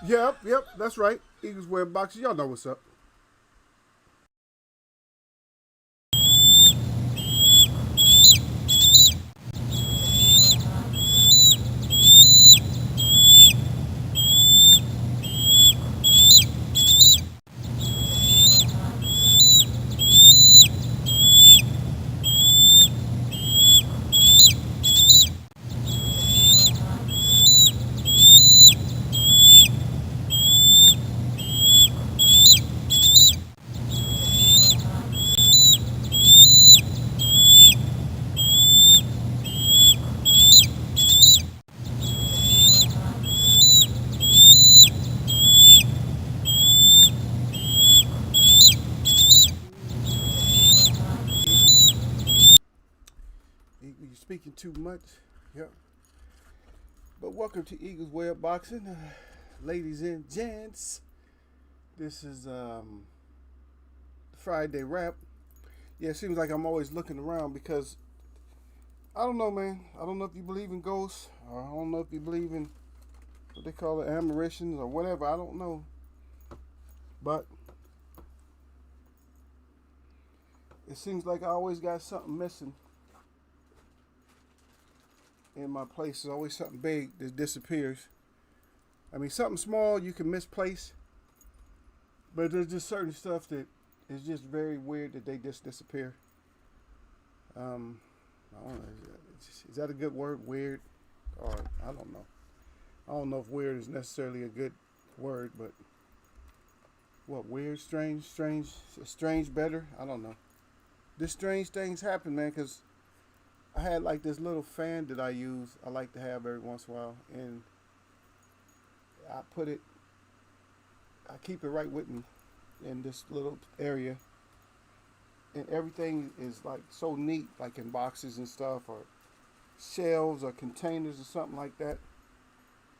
Yep, that's right. Eagles wear boxes. Y'all know what's up. You're speaking too much. Yep. But welcome to Eagles Way Boxing, ladies and gents. This is Friday wrap. Yeah, it seems like I'm always looking around because I don't know, man. I don't know if you believe in ghosts, or I don't know if you believe in what they call it, apparitions or whatever. I don't know, but it seems like I always got something missing in my place. There's always something big that disappears. I mean, something small you can misplace, but there's just certain stuff that is just very weird that they just disappear. Um, I don't know. Is that a good word? Weird, or I don't know. I don't know if weird is necessarily a good word, but what weird, strange better? I don't know. This strange things happen, man, because I had like this little fan that I use. I like to have every once in a while, and I put it. I keep it right with me in this little area, and everything is like so neat, like in boxes and stuff, or shelves or containers or something like that.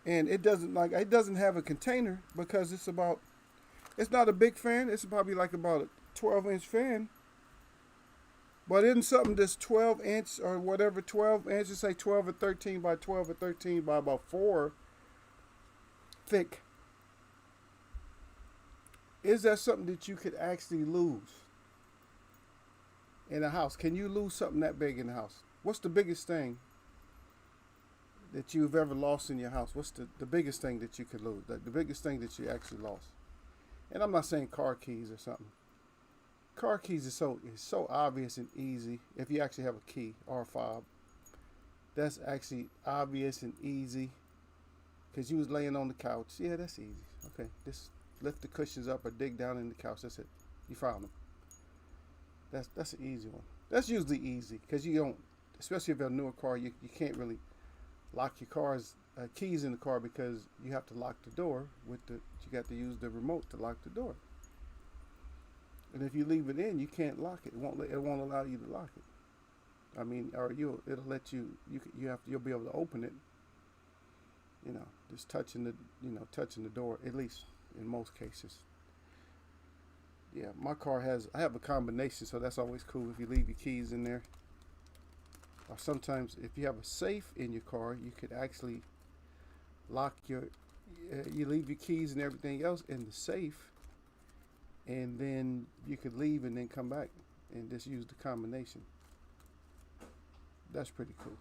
And it doesn't have a container because it's not a big fan. It's probably like about a 12-inch fan. But isn't something that's 12 inch or whatever, 12 inches, say 12 or 13 by 12 or 13 by about 4 thick, is that something that you could actually lose in a house? Can you lose something that big in the house? What's the biggest thing that you've ever lost in your house? What's the biggest thing that you could lose? The biggest thing that you actually lost? And I'm not saying car keys or something. Car keys is so obvious and easy if you actually have a key or a fob. That's actually obvious and easy because you was laying on the couch. Yeah, that's easy. Okay, just lift the cushions up or dig down in the couch. That's it. You found them. That's an easy one. That's usually easy because you don't, especially if you have a newer car, you can't really lock your car's keys in the car because you have to lock the door with the. You got to use the remote to lock the door. And if you leave it in, you can't lock it. It won't allow you to lock it. I mean, or it'll let you'll be able to open it. Just touching the door. At least in most cases. Yeah, my car I have a combination, so that's always cool if you leave your keys in there. Or sometimes if you have a safe in your car, you could actually lock you leave your keys and everything else in the safe, and then you could leave and then come back and just use the combination. That's pretty cool.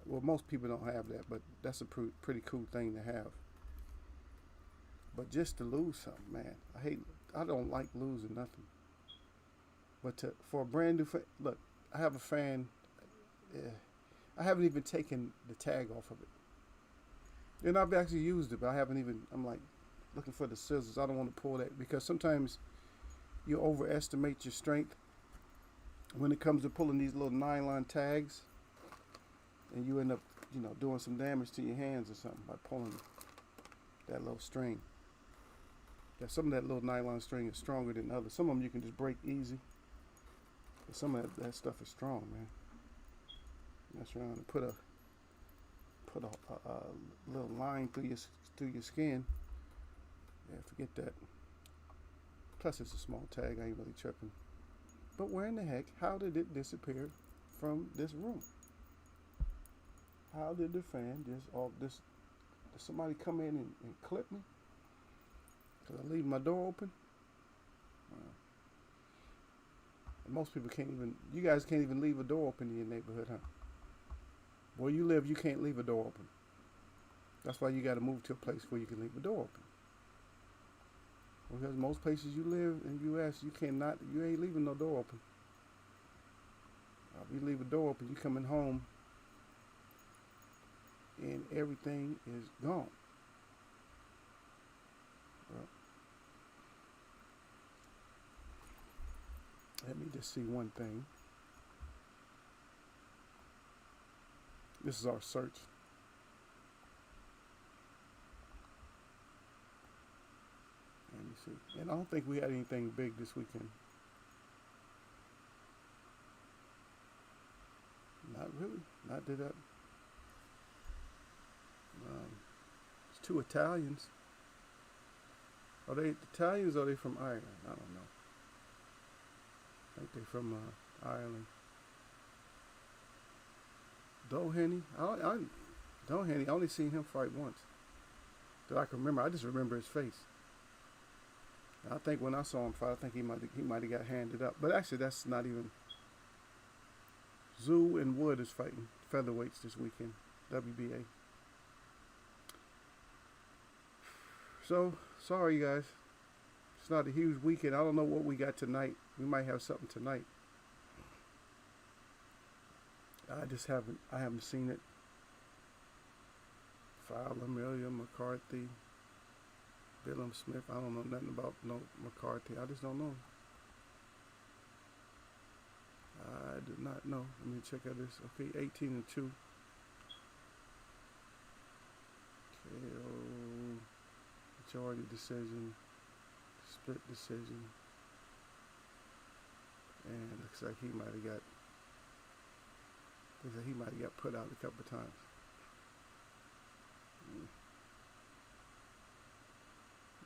Well, most people don't have that, but that's a pretty cool thing to have. But just to lose something, man, I don't like losing nothing. But for a brand new fan, look, I have a fan. Yeah, I haven't even taken the tag off of it, and I've actually used it, but I haven't even. I'm like looking for the scissors. I don't want to pull that because sometimes you overestimate your strength when it comes to pulling these little nylon tags, and you end up, doing some damage to your hands or something by pulling that little string. Yeah, some of that little nylon string is stronger than others. Some of them you can just break easy, but some of that stuff is strong, man. Mess around and put a little line through your skin. Yeah, forget that. Plus, it's a small tag. I ain't really tripping. But where in the heck? How did it disappear from this room? How did the fan just all this Does somebody come in and clip me? Because I leave my door open? And most people can't even, you guys can't even leave a door open in your neighborhood, huh? Where you live, you can't leave a door open. That's why you got to move to a place where you can leave a door open. Because most places you live in the U.S., you ain't leaving no door open. If you leave a door open, you coming home and everything is gone. Well, let me just see one thing. This is our search. Let me see. And I don't think we had anything big this weekend. Not really. Not did that. It's two Italians. Are they Italians or are they from Ireland? I don't know. I think they're from Ireland. Doheny. Doheny. I only seen him fight once that I can remember. I just remember his face. I think when I saw him fight, I think he might have got handed up. But actually, that's not even. Zoo and Wood is fighting featherweights this weekend, WBA. So sorry, guys. It's not a huge weekend. I don't know what we got tonight. We might have something tonight. I haven't seen it. Fowler, Milliam, McCarthy, Billum Smith. I don't know nothing about no McCarthy. I just don't know. I did not know. Let me check out this. Okay, 18-2. KO, majority decision, split decision, and looks like he might have got. Looks like he might have got put out a couple of times.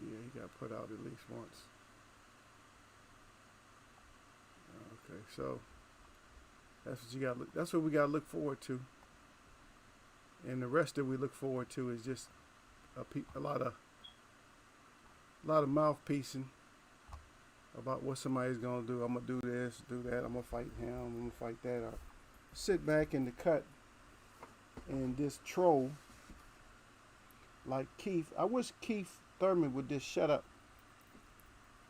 Yeah, he got put out at least once. Okay, so that's what you got. That's what we got to look forward to. And the rest that we look forward to is just a lot of mouthpiecing about what somebody's gonna do. I'm gonna do this, do that. I'm gonna fight him. I'm gonna fight that. Or sit back in the cut and just troll like Keith. I wish Keith Thurman would just shut up.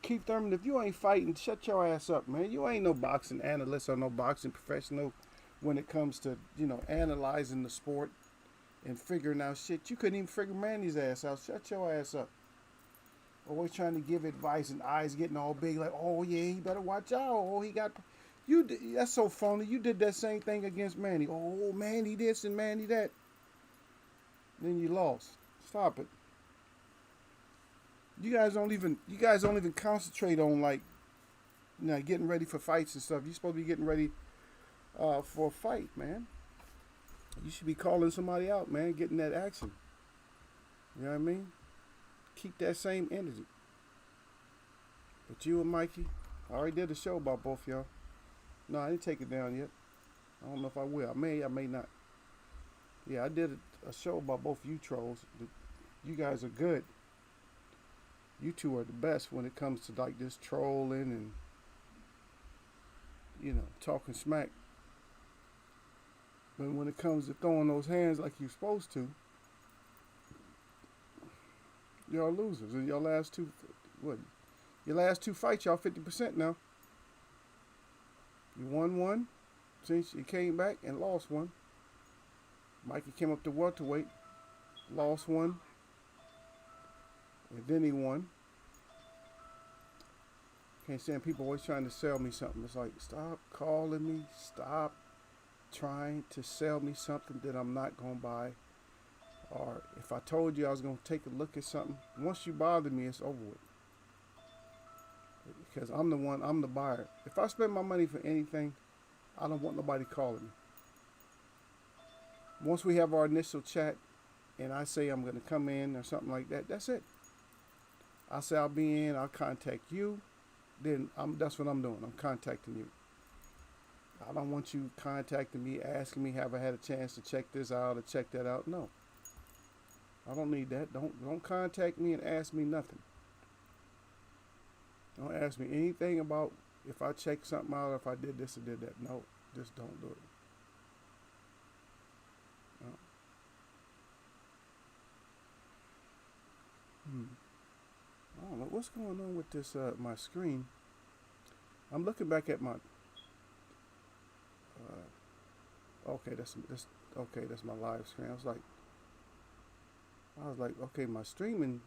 Keith Thurman, if you ain't fighting, shut your ass up, man. You ain't no boxing analyst or no boxing professional when it comes to, analyzing the sport and figuring out shit. You couldn't even figure Manny's ass out. Shut your ass up. Always trying to give advice and eyes getting all big like, oh, yeah, he better watch out. Oh, he got... That's so phony. You did that same thing against Manny. Oh, Manny this and Manny that. Then you lost. Stop it. You guys don't even concentrate on getting ready for fights and stuff. You're supposed to be getting ready for a fight, man. You should be calling somebody out, man, getting that action. You know what I mean? Keep that same energy. But you and Mikey, I already did a show about both y'all. No, I didn't take it down yet. I don't know if I will. I may not. Yeah, I did a show about both you trolls. You guys are good. You two are the best when it comes to this trolling and talking smack. But when it comes to throwing those hands like you're supposed to, y'all losers. And your last two fights, y'all 50% now. You won one since you came back and lost one. Mikey came up to welterweight, lost one. And then he won. Can't stand people always trying to sell me something. It's like, stop calling me. Stop trying to sell me something that I'm not going to buy. Or if I told you I was going to take a look at something, once you bother me, it's over with. Because I'm the buyer. If I spend my money for anything, I don't want nobody calling me. Once we have our initial chat and I say I'm going to come in or something like that, that's it. I say I'll be in, I'll contact you, then that's what I'm doing. I'm contacting you. I don't want you contacting me, asking me have I had a chance to check this out or check that out. No. I don't need that. Don't contact me and ask me nothing. Don't ask me anything about if I checked something out or if I did this or did that. No, just don't do it. No. I don't know what's going on with this my screen. I'm looking back at my. Okay, that's my live screen. I was like, okay, my streaming,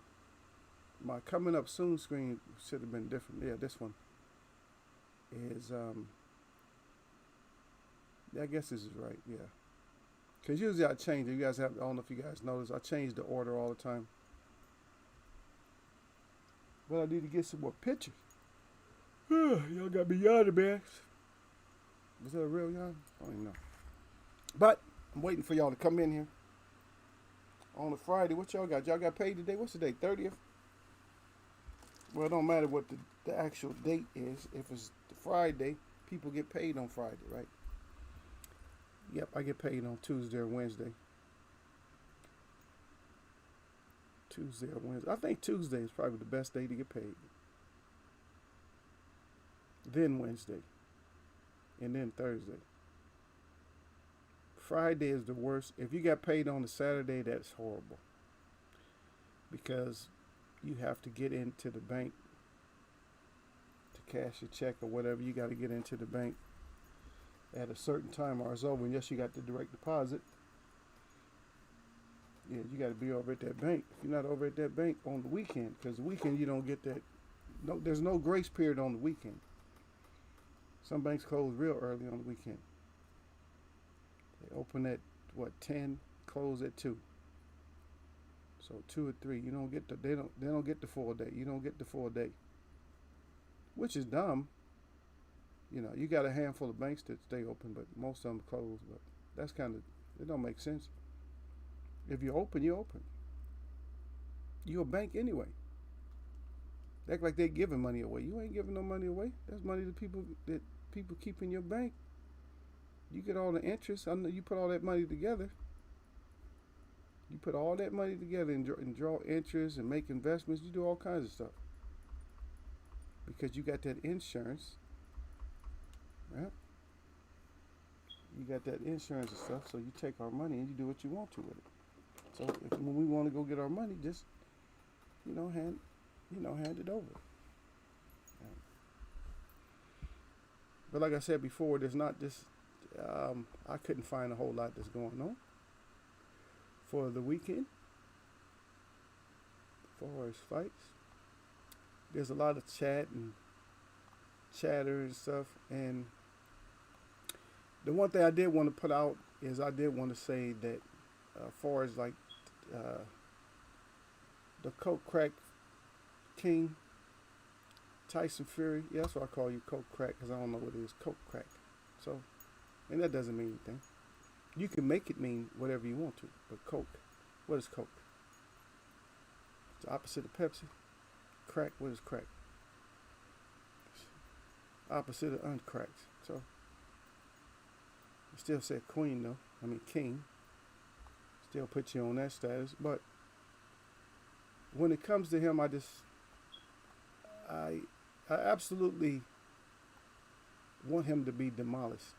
my coming up soon screen should have been different. Yeah, this one is yeah, I guess this is right. Yeah, because usually I change it. You guys have, I don't know if you guys notice, I change the order all the time. But I need to get some more pictures. Y'all got me yawning, man. Was that a real yawn? I don't even know. But I'm waiting for y'all to come in here on a Friday. What y'all got? Y'all got paid today? What's the date? 30th? Well, it don't matter what the actual date is. If it's the Friday, people get paid on Friday, right? Yep, I get paid on Tuesday or Wednesday. Tuesday or Wednesday. I think Tuesday is probably the best day to get paid. Then Wednesday. And then Thursday. Friday is the worst. If you got paid on a Saturday, that's horrible. Because you have to get into the bank to cash your check or whatever. You got to get into the bank at a certain time or it's over. And yes, you got the direct deposit. Yeah, you got to be over at that bank. If you're not over at that bank on the weekend, because the weekend you don't get that. No, there's no grace period on the weekend. Some banks close real early on the weekend. They open at 10, close at 2. So 2 or 3, you don't get they don't get the full day. You don't get the full day, which is dumb. You know, you got a handful of banks that stay open, but most of them close. But that's kind of, it don't make sense. If you're open, you're open. You're a bank anyway. They act like they're giving money away. You ain't giving no money away. That's money that people keep in your bank. You get all the interest. I know you put all that money together. You put all that money together and draw interest and make investments. You do all kinds of stuff because you got that insurance, right? You got that insurance and stuff. So you take our money and you do what you want to with it. So when we want to go get our money, just hand it over. But like I said before, there's not this. I couldn't find a whole lot that's going on for the weekend. As far as fights, there's a lot of chat and chatter and stuff. And the one thing I did want to put out is I did want to say that as far as like the Coke Crack King, Tyson Fury. Yeah, that's why I call you Coke Crack, because I don't know what it is. Coke Crack. So, and that doesn't mean anything. You can make it mean whatever you want to. But Coke, what is Coke? It's the opposite of Pepsi. Crack, what is crack? It's opposite of uncracked. So, I still say queen though. I mean king. Still put you on that status. But when it comes to him, I absolutely want him to be demolished.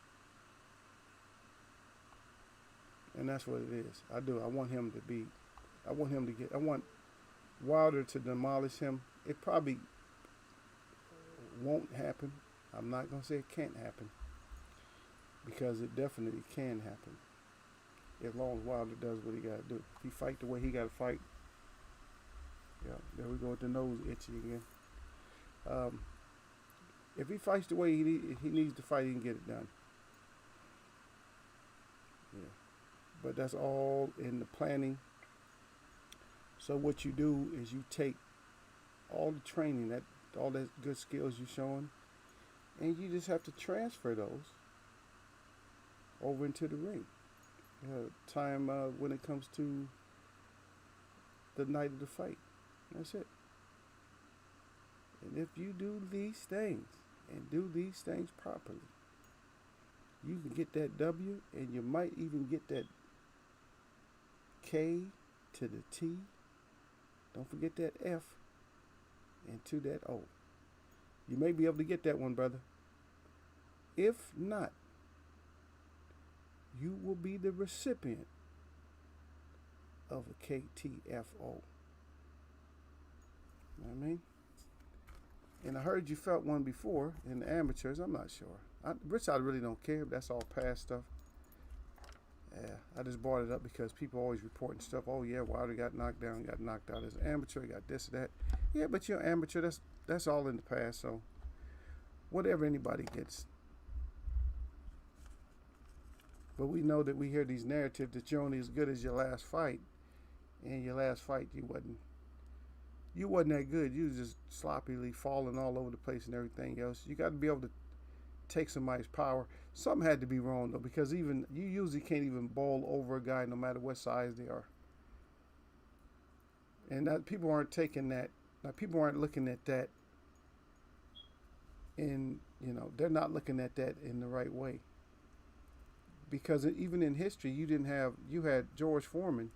And that's what it is. I do. I want Wilder to demolish him. It probably won't happen. I'm not going to say it can't happen, because it definitely can happen. As long as Wilder does what he got to do. If he fight the way he got to fight. Yeah, there we go with the nose itchy again. If he fights the way he needs to fight, he can get it done. Yeah, but that's all in the planning. So what you do is you take all the training, all that good skills you're showing, and you just have to transfer those over into the ring. Time when it comes to the night of the fight. That's it. And if you do these things and do these things properly, you can get that W, and you might even get that K to the T. Don't forget that F and to that O. You may be able to get that one, brother. If not, you will be the recipient of a KTFO. You know what I mean? And I heard you felt one before in the amateurs. I'm not sure. Rich, I really don't care. That's all past stuff. Yeah, I just brought it up because people always reporting stuff. Oh yeah, Wilder got knocked down, got knocked out as an amateur, got this, that. Yeah, but you're an amateur. That's all in the past. So whatever anybody gets. But we know that we hear these narratives that you're only as good as your last fight, and your last fight you wasn't that good. You was just sloppily falling all over the place and everything else. You got to be able to take somebody's power. Something had to be wrong though, because even you usually can't even bowl over a guy no matter what size they are. And that people aren't taking that. Now people aren't looking at that in, they're not looking at that in the right way. Because even in history, you had George Foreman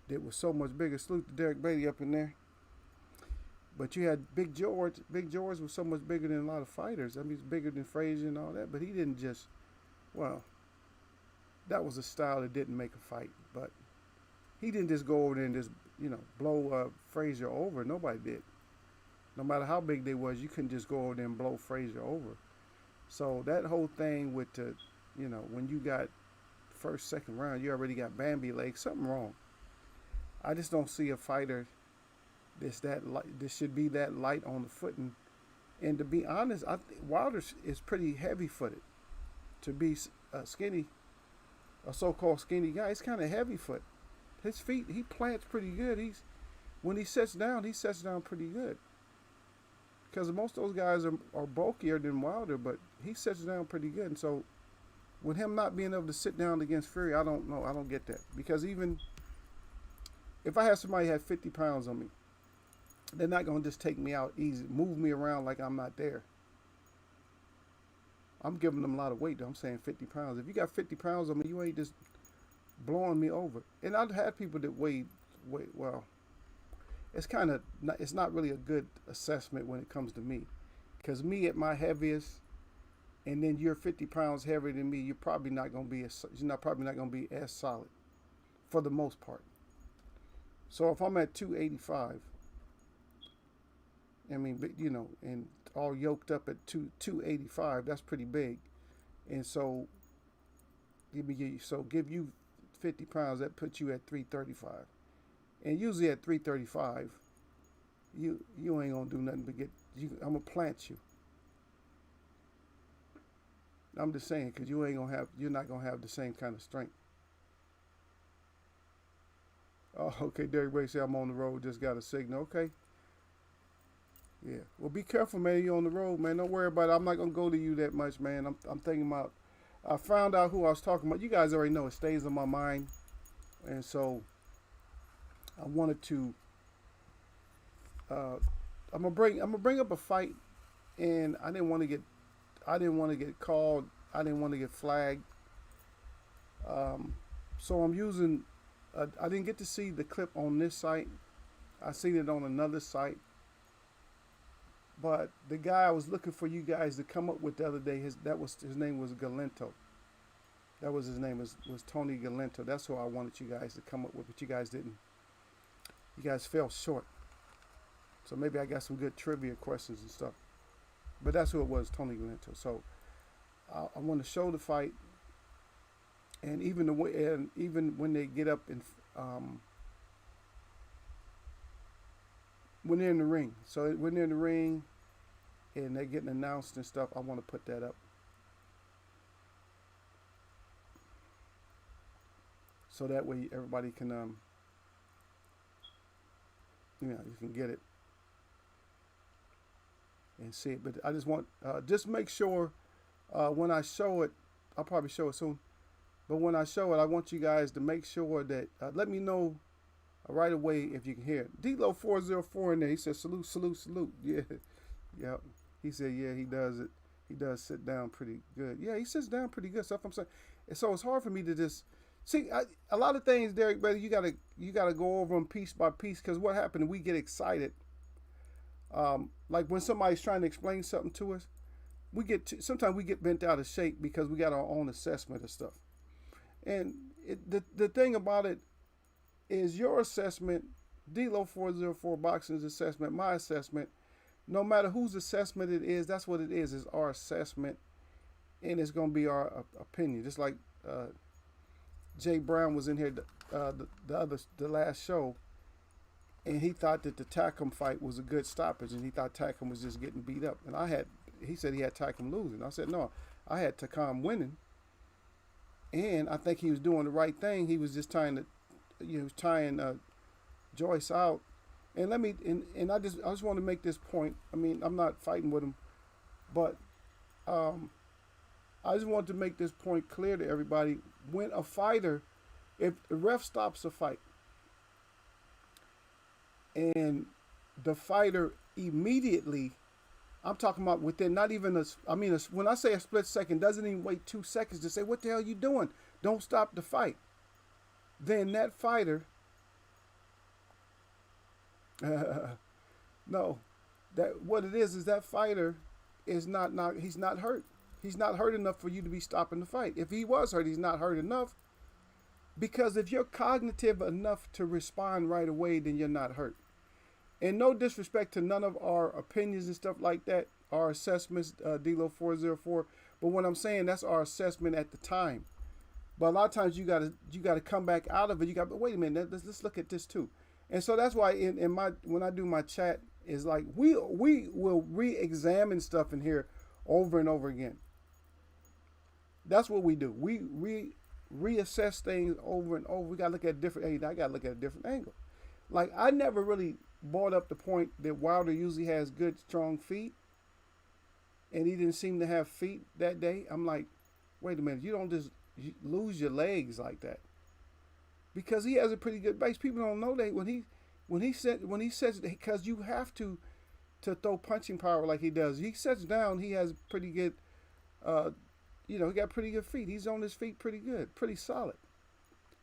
that was so much bigger. Salute to Derek Beatty up in there. But you had Big George. Big George was so much bigger than a lot of fighters. I mean, he's bigger than Frazier and all that. But he didn't just, that was a style that didn't make a fight. But he didn't just go over there and just, blow Frazier over. Nobody did. No matter how big they was, you couldn't just go over there and blow Frazier over. So that whole thing with the, when you got first, second round, you already got Bambi legs. Something wrong. I just don't see a fighter this should be that light on the footing. And to be honest, I think Wilder is pretty heavy-footed. To be skinny, a so-called skinny guy, he's kind of heavy-footed. His feet, he plants pretty good. When he sets down pretty good. Because most of those guys are bulkier than Wilder, but he sets down pretty good. And so, with him not being able to sit down against Fury, I don't know. I don't get that. Because even if I had somebody who had 50 pounds on me, they're not going to just take me out easy, move me around like I'm not there. I'm giving them a lot of weight, though. I'm saying 50 pounds. If you got 50 pounds on me, you ain't just blowing me over. And I've had people that weigh well. It's not really a good assessment when it comes to me. Because me at my heaviest, and then you're 50 pounds heavier than me, you're probably not going to be as solid for the most part. So if I'm at 285, I mean, and all yoked up at 285, that's pretty big. And so give you 50 pounds, that puts you at 335. And usually at 335, you ain't gonna do nothing but I'm gonna plant you. I'm just saying, because you're not gonna have the same kind of strength. Oh, okay, Derek Ray said I'm on the road, just got a signal. Okay. Yeah. Well, be careful, man. You're on the road, man. Don't worry about it. I'm not gonna go to you that much, man. I'm thinking about. I found out who I was talking about. You guys already know it stays on my mind, and so I wanted to. I'm gonna bring up a fight, and I didn't want to get called. I didn't want to get flagged. So I'm using. I didn't get to see the clip on this site. I seen it on another site. But the guy I was looking for you guys to come up with the other day, his name was Galento. That was his name, was Tony Galento. That's who I wanted you guys to come up with, but you guys didn't. You guys fell short. So maybe I got some good trivia questions and stuff. But that's who it was, Tony Galento. So I want to show the fight, and even when they get up and when they're in the ring. So when they're in the ring and they're getting announced and stuff, I want to put that up. So that way everybody can, you can get it and see it. But I just want, just make sure when I show it, I'll probably show it soon. But when I show it, I want you guys to make sure that, let me know right away if you can hear it. D-Lo 404 in there. He said, salute, salute, salute. Yeah. Yep. He said, yeah, he does it. He does sit down pretty good. Yeah, he sits down pretty good. Stuff I'm saying. And so it's hard for me to just See, a lot of things, Derek, brother, you gotta go over them piece by piece. Because what happened? We get excited. Like when somebody's trying to explain something to us, sometimes we get bent out of shape because we got our own assessment of stuff. And the thing about it is your assessment, D-Lo 404 Boxing's assessment, my assessment, no matter whose assessment it is, that's what it is. It's our assessment, and it's going to be our opinion. Just like Jay Brown was in here the last show, and he thought that the Tackham fight was a good stoppage, and he thought Tackham was just getting beat up. And he said he had Tackham losing. I said no, I had Tackham winning, and I think he was doing the right thing. He was just tying Joyce out. And I just want to make this point. I mean, I'm not fighting with him, but I just want to make this point clear to everybody. When a fighter, if the ref stops a fight and the fighter immediately, I'm talking about within not even when I say a split second, doesn't even wait 2 seconds to say, what the hell are you doing? Don't stop the fight. Then that fighter, no, that what it is that fighter is he's not hurt. He's not hurt enough for you to be stopping the fight. If he was hurt, he's not hurt enough. Because if you're cognitive enough to respond right away, then you're not hurt. And no disrespect to none of our opinions and stuff like that, our assessments, D-Lo 404. But what I'm saying, that's our assessment at the time. But a lot of times you gotta come back out of it. But wait a minute, let's look at this too. And so that's why when I do my chat, is like we will re-examine stuff in here over and over again. That's what we do. We reassess things over and over. We gotta look at I gotta look at a different angle. Like I never really brought up the point that Wilder usually has good, strong feet, and he didn't seem to have feet that day. I'm like, wait a minute, you don't just lose your legs like that, because he has a pretty good base. People don't know that when he says because you have to throw punching power like he does. He sets down. He has pretty good. He got pretty good feet. He's on his feet pretty good, pretty solid.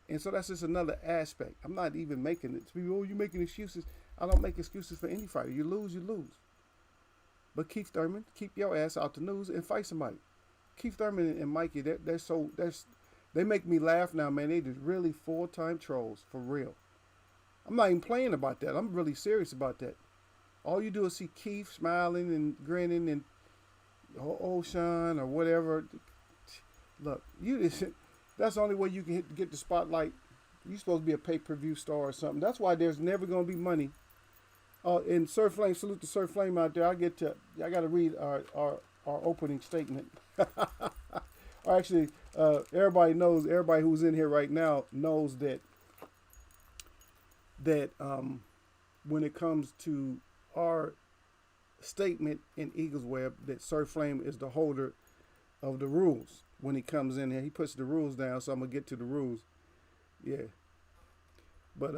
And so that's just another aspect. I'm not even making it. People, you're making excuses. I don't make excuses for any fighter. You lose, you lose. But Keith Thurman, keep your ass out the news and fight somebody. Keith Thurman and Mikey, they make me laugh now, man. They just really full-time trolls, for real. I'm not even playing about that. I'm really serious about that. All you do is see Keith smiling and grinning and Sean or whatever. Look, that's the only way you can get the spotlight. You're supposed to be a pay-per-view star or something. That's why there's never going to be money. And Sir Flame, salute to Sir Flame out there. I got to read our opening statement. Actually, everybody who's in here right now knows that when it comes to our statement in Eagles Web, that Sir Flame is the holder of the rules. When he comes in here, he puts the rules down, so I'm going to get to the rules. Yeah. But,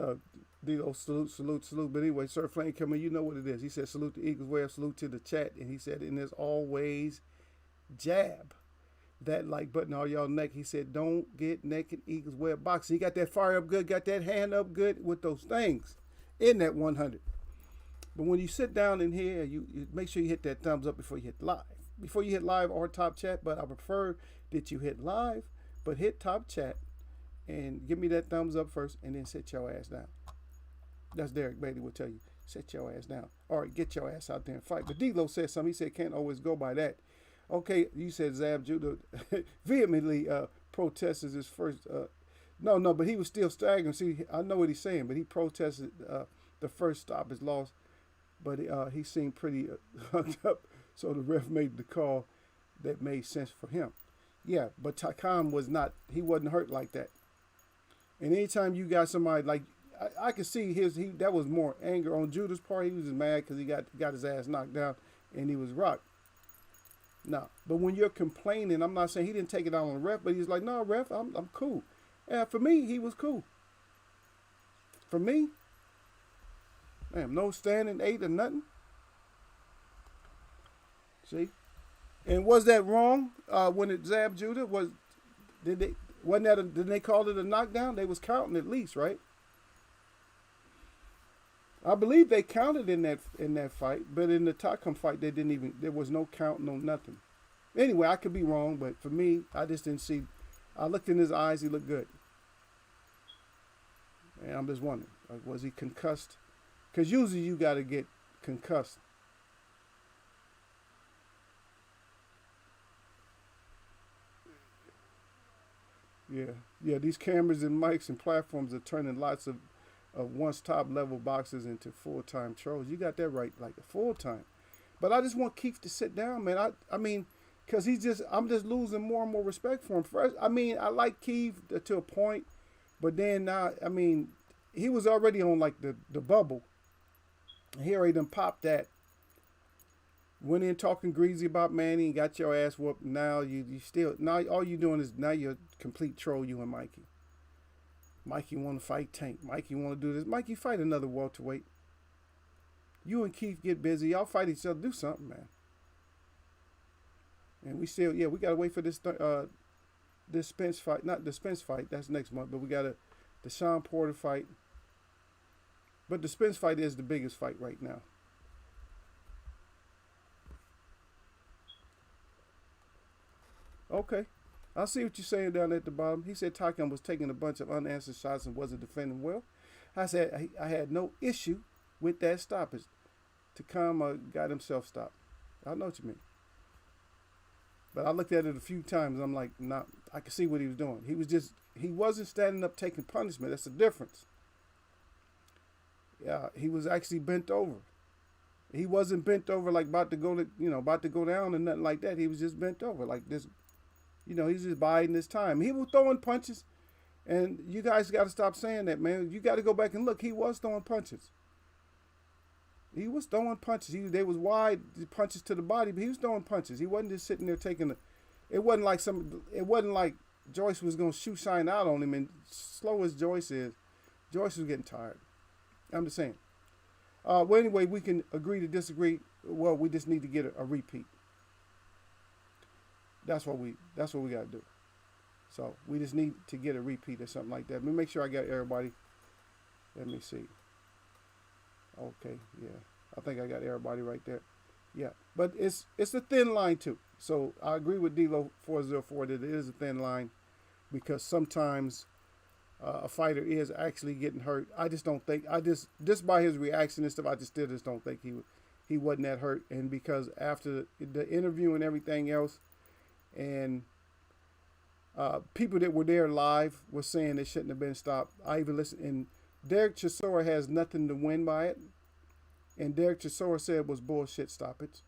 salute. But anyway, Sir Flame come in, you know what it is. He said, salute the Eagles Web, salute to the chat. And he said, and there's always jab that like button on y'all neck. He said, don't get naked, Eagles Web boxing. He got that fire up good, got that hand up good with those things in that 100. But when you sit down in here, you make sure you hit that thumbs up before you hit live. Before you hit live or top chat, but I prefer that you hit live, but hit top chat and give me that thumbs up first and then sit your ass down. That's Derek Bailey will tell you. Sit your ass down. All right, get your ass out there and fight. But D-Lo said something. He said can't always go by that. Okay, you said Zab Judah vehemently protests his first. No, but he was still staggering. See, I know what he's saying, but he protested the first stop is lost. But he seemed pretty hung up. So the ref made the call that made sense for him. Yeah, but Takam he wasn't hurt like that. And anytime you got somebody like, I could see that was more anger on Judah's part. He was just mad because he got his ass knocked down and he was rocked. No, but when you're complaining, I'm not saying he didn't take it out on the ref, but he's like, no, ref, I'm cool. And for me, he was cool. For me, man, no standing 8 or nothing. See, and was that wrong when it zabbed Judah? Wasn't that? Didn't they call it a knockdown? They was counting at least, right? I believe they counted in that fight, but in the Takam fight, they didn't even. There was no count, no nothing. Anyway, I could be wrong, but for me, I just didn't see. I looked in his eyes; he looked good, and I'm just wondering, like, was he concussed? Because usually you got to get concussed. Yeah, yeah. These cameras and mics and platforms are turning lots of once top level boxers into full time trolls. You got that right, like a full time. But I just want Keith to sit down, man. I mean, because I'm just losing more and more respect for him. First, I mean, I like Keith to a point, but then now, I mean, he was already on like the bubble. He already done popped that. Went in talking greasy about Manny and got your ass whooped. Now you still now all you doing is now you're complete troll, you and Mikey. Mikey want to fight Tank. Mikey want to do this. Mikey, fight another welterweight. You and Keith get busy. Y'all fight each other. Do something, man. And we still, yeah, we gotta wait for this Spence fight. Not the Spence fight. That's next month. But we got the Sean Porter fight. But the Spence fight is the biggest fight right now. Okay. I see what you're saying down at the bottom. He said Takam was taking a bunch of unanswered shots and wasn't defending well. I said I had no issue with that stoppage. Takam got himself stopped. I know what you mean. But I looked at it a few times. I'm like, nah, I could see what he was doing. He wasn't standing up taking punishment. That's the difference. Yeah, he was actually bent over. He wasn't bent over like about to go down and nothing like that. He was just bent over like this. He's just biding his time. He was throwing punches, and you guys got to stop saying that, man. You got to go back and look. He was throwing punches. He was throwing punches. They was wide punches to the body, but he was throwing punches. He wasn't just sitting there taking the. It wasn't like Joyce was gonna shoot shine out on him. And slow as Joyce is, Joyce was getting tired. I'm just saying. Well, anyway, we can agree to disagree. Well, we just need to get a repeat. That's what we gotta do. So we just need to get a repeat or something like that. Let me make sure I got everybody. Let me see. Okay, yeah. I think I got everybody right there. Yeah. But it's a thin line too. So I agree with D-Lo 404 that it is a thin line because sometimes a fighter is actually getting hurt. I just don't think just by his reaction and stuff, I just don't think he wasn't that hurt. And because after the interview and everything else, and people that were there live were saying it shouldn't have been stopped. I even listened, and Derek Chisora has nothing to win by it. And Derek Chisora said it was bullshit stoppage.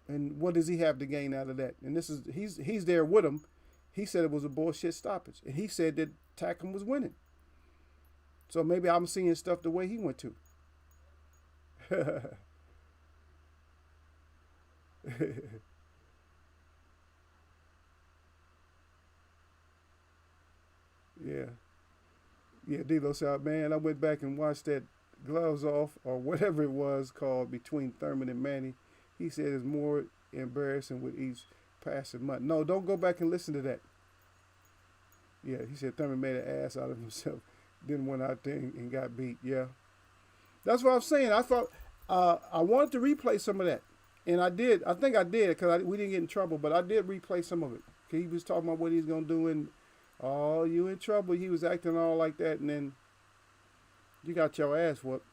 And what does he have to gain out of that? And he's there with him. He said it was a bullshit stoppage. And he said that Takam was winning. So maybe I'm seeing stuff the way he went to. Yeah. Yeah, D-Lo said, man, I went back and watched that gloves off or whatever it was called between Thurman and Manny. He said it's more embarrassing with each passing month. No, don't go back and listen to that. Yeah, he said Thurman made an ass out of himself. Then went out there and got beat. Yeah. That's what I'm saying. I thought I wanted to replay some of that. And I did. I think I did because we didn't get in trouble, but I did replay some of it. He was talking about what he's going to do and oh, you in trouble. He was acting all like that, and then you got your ass whooped.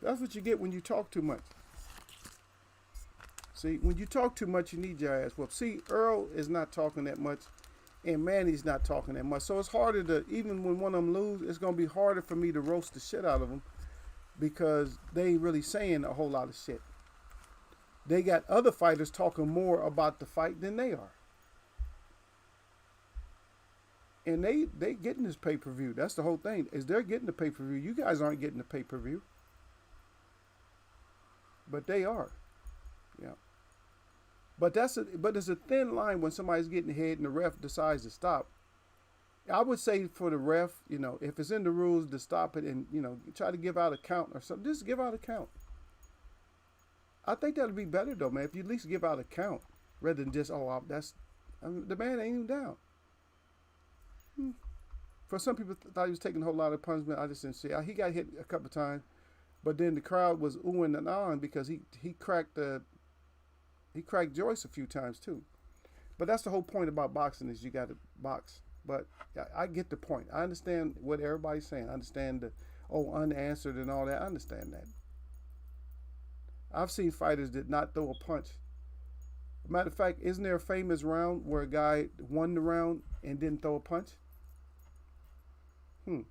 That's what you get when you talk too much. See, when you talk too much, you need your ass whooped. See, Earl is not talking that much, and Manny's not talking that much. So it's harder to, even when one of them lose, it's going to be harder for me to roast the shit out of them because they ain't really saying a whole lot of shit. They got other fighters talking more about the fight than they are. And they getting this pay-per-view. That's the whole thing. Is they're getting the pay-per-view. You guys aren't getting the pay-per-view. But they are. Yeah. But there's a thin line when somebody's getting hit and the ref decides to stop. I would say for the ref, if it's in the rules to stop it and, try to give out a count or something, just give out a count. I think that would be better though, man, if you at least give out a count rather than just, the man ain't even down. Hmm. For some people thought he was taking a whole lot of punishment. I just didn't see. He got hit a couple of times, but then the crowd was oohing and ahhing because he cracked Joyce a few times too. But that's the whole point about boxing is you got to box. But I get the point. I understand what everybody's saying. I understand the unanswered and all that. I understand that. I've seen fighters that not throw a punch. Matter of fact, isn't there a famous round where a guy won the round and didn't throw a punch? Hmm.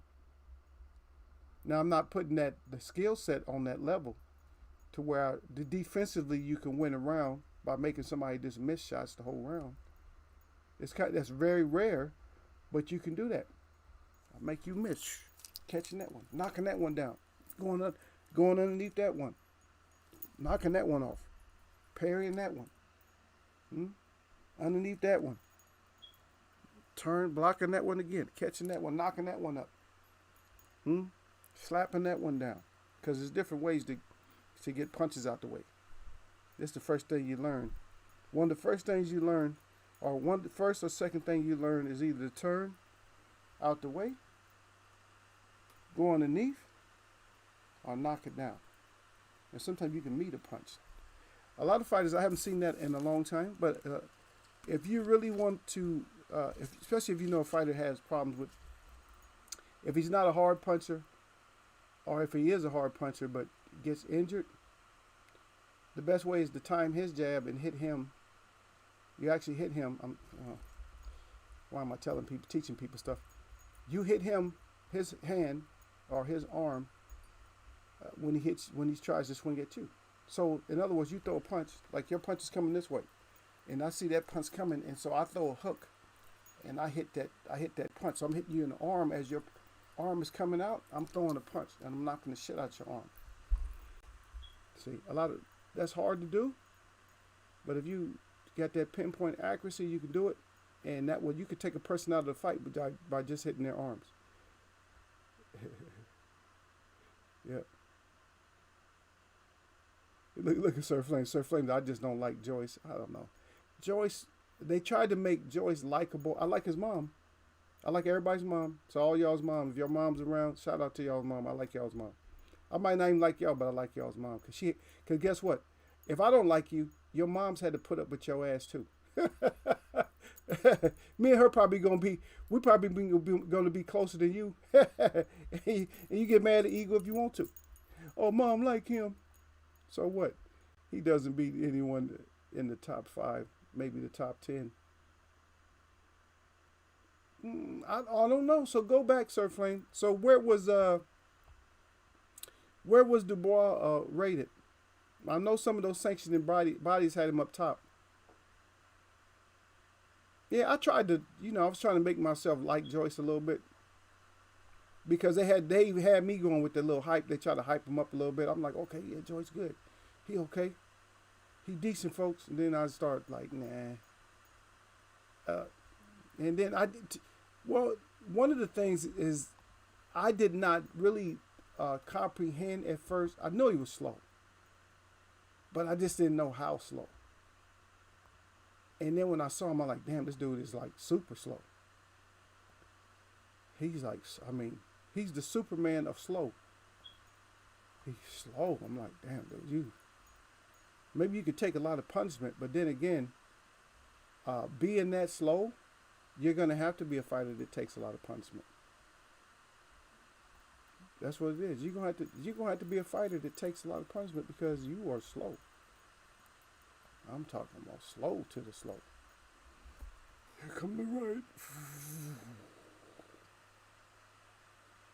Now I'm not putting the skill set on that level to where defensively you can win a round by making somebody just miss shots the whole round. That's very rare, but you can do that. I'll make you miss, catching that one, knocking that one down, going underneath that one, knocking that one off, parrying that one, underneath that one, turn, blocking that one again, catching that one, knocking that one up, slapping that one down. Because there's different ways to get punches out the way. That's the first thing you learn. One of the first things you learn, or the first or second thing you learn is either to turn out the way, go underneath, or knock it down. And sometimes you can meet a punch. A lot of fighters, I haven't seen that in a long time, but if you really want to, especially if you know a fighter has problems with, if he's not a hard puncher, or if he is a hard puncher but gets injured, the best way is to time his jab and hit him. You actually hit him. Why am I teaching people stuff? You hit him, his hand or his arm, when he tries to swing at you. So in other words, you throw a punch, like your punch is coming this way, and I see that punch coming, and so I throw a hook, and I hit that punch. So I'm hitting you in the arm as your arm is coming out. I'm throwing a punch, and I'm knocking the shit out your arm. See, that's hard to do, but if you got that pinpoint accuracy, you can do it, and that way you could take a person out of the fight by just hitting their arms. Yeah. Look at Sir Flame. Sir Flame, I just don't like Joyce. I don't know. Joyce, they tried to make Joyce likable. I like his mom. I like everybody's mom. So all y'all's mom, if your mom's around, shout out to y'all's mom. I like y'all's mom. I might not even like y'all, but I like y'all's mom. Cause guess what? If I don't like you, your mom's had to put up with your ass too. Me and her probably gonna be closer than you. And you get mad at Eagle if you want to. Oh, mom like him. So what? He doesn't beat anyone in the top 5, maybe the top 10. I don't know. So go back, Sir Flame. So where was Dubois rated? I know some of those sanctioning bodies had him up top. Yeah, I tried to, I was trying to make myself like Joyce a little bit. Because they had me going with the little hype. They tried to hype him up a little bit. I'm like, okay, yeah, Joyce good. He okay. He decent, folks. And then I start like, nah. And then one of the things is I did not really comprehend at first. I know he was slow. But I just didn't know how slow. And then when I saw him, I'm like, damn, this dude is like super slow. He's like, he's the Superman of slow. He's slow. I'm like, damn, dude, maybe you could take a lot of punishment, but then again, being that slow, you're gonna have to be a fighter that takes a lot of punishment. That's what it is. You're gonna have to be a fighter that takes a lot of punishment because you are slow. I'm talking about slow to the slow. Here come the right.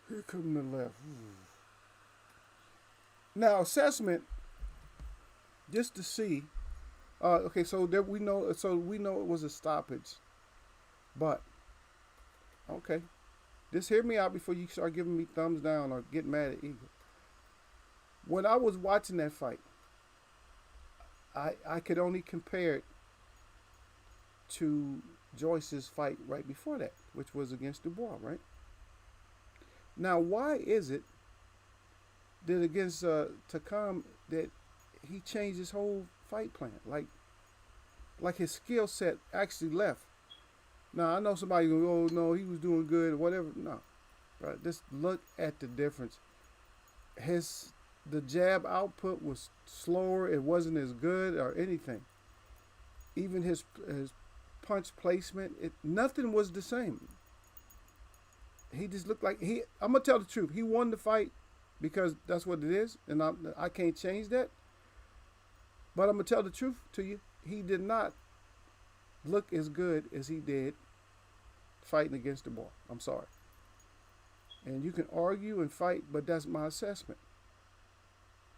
Here come the left. Now assessment, just to see. Okay, so there we know it was a stoppage, but okay, just hear me out before you start giving me thumbs down or get mad at Eagle. When I was watching that fight, I could only compare it to Joyce's fight right before that, which was against Dubois, right? Now, why is it that against Takam that he changed his whole fight plan? Like his skill set actually left. Now I know somebody go, oh no, he was doing good or whatever. No, right. Just look at the difference. His the jab output was slower. It wasn't as good or anything. Even his punch placement, nothing was the same. He just looked like he. I'm gonna tell the truth. He won the fight because that's what it is, and I can't change that. But I'm gonna tell the truth to you. He did not look as good as he did fighting against the boy. I'm sorry. And you can argue and fight, but that's my assessment.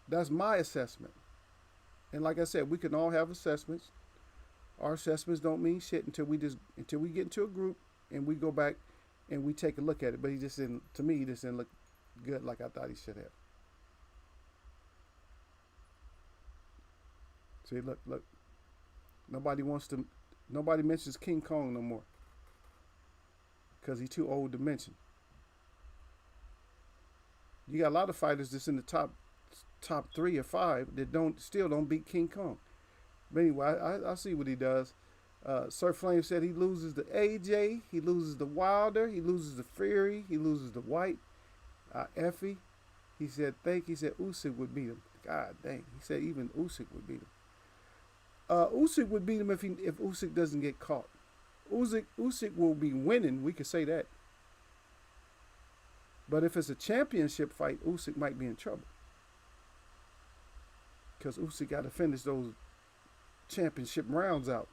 That's my assessment. And like I said, we can all have assessments. Our assessments don't mean shit until we get into a group and we go back and we take a look at it. But he just didn't. To me, he just didn't look good like I thought he should have. See, look. Nobody mentions King Kong no more because he's too old to mention. You got a lot of fighters that's in the top 3 or 5 that still don't beat King Kong. But anyway, I see what he does. Sir Flame said he loses to AJ, he loses to Wilder, he loses to Fury, he loses to White, Effie. He said Usyk would beat him. God dang, he said even Usyk would beat him. Usyk would beat him if Usyk doesn't get caught. Usyk will be winning. We could say that. But if it's a championship fight, Usyk might be in trouble because Usyk got to finish those championship rounds out.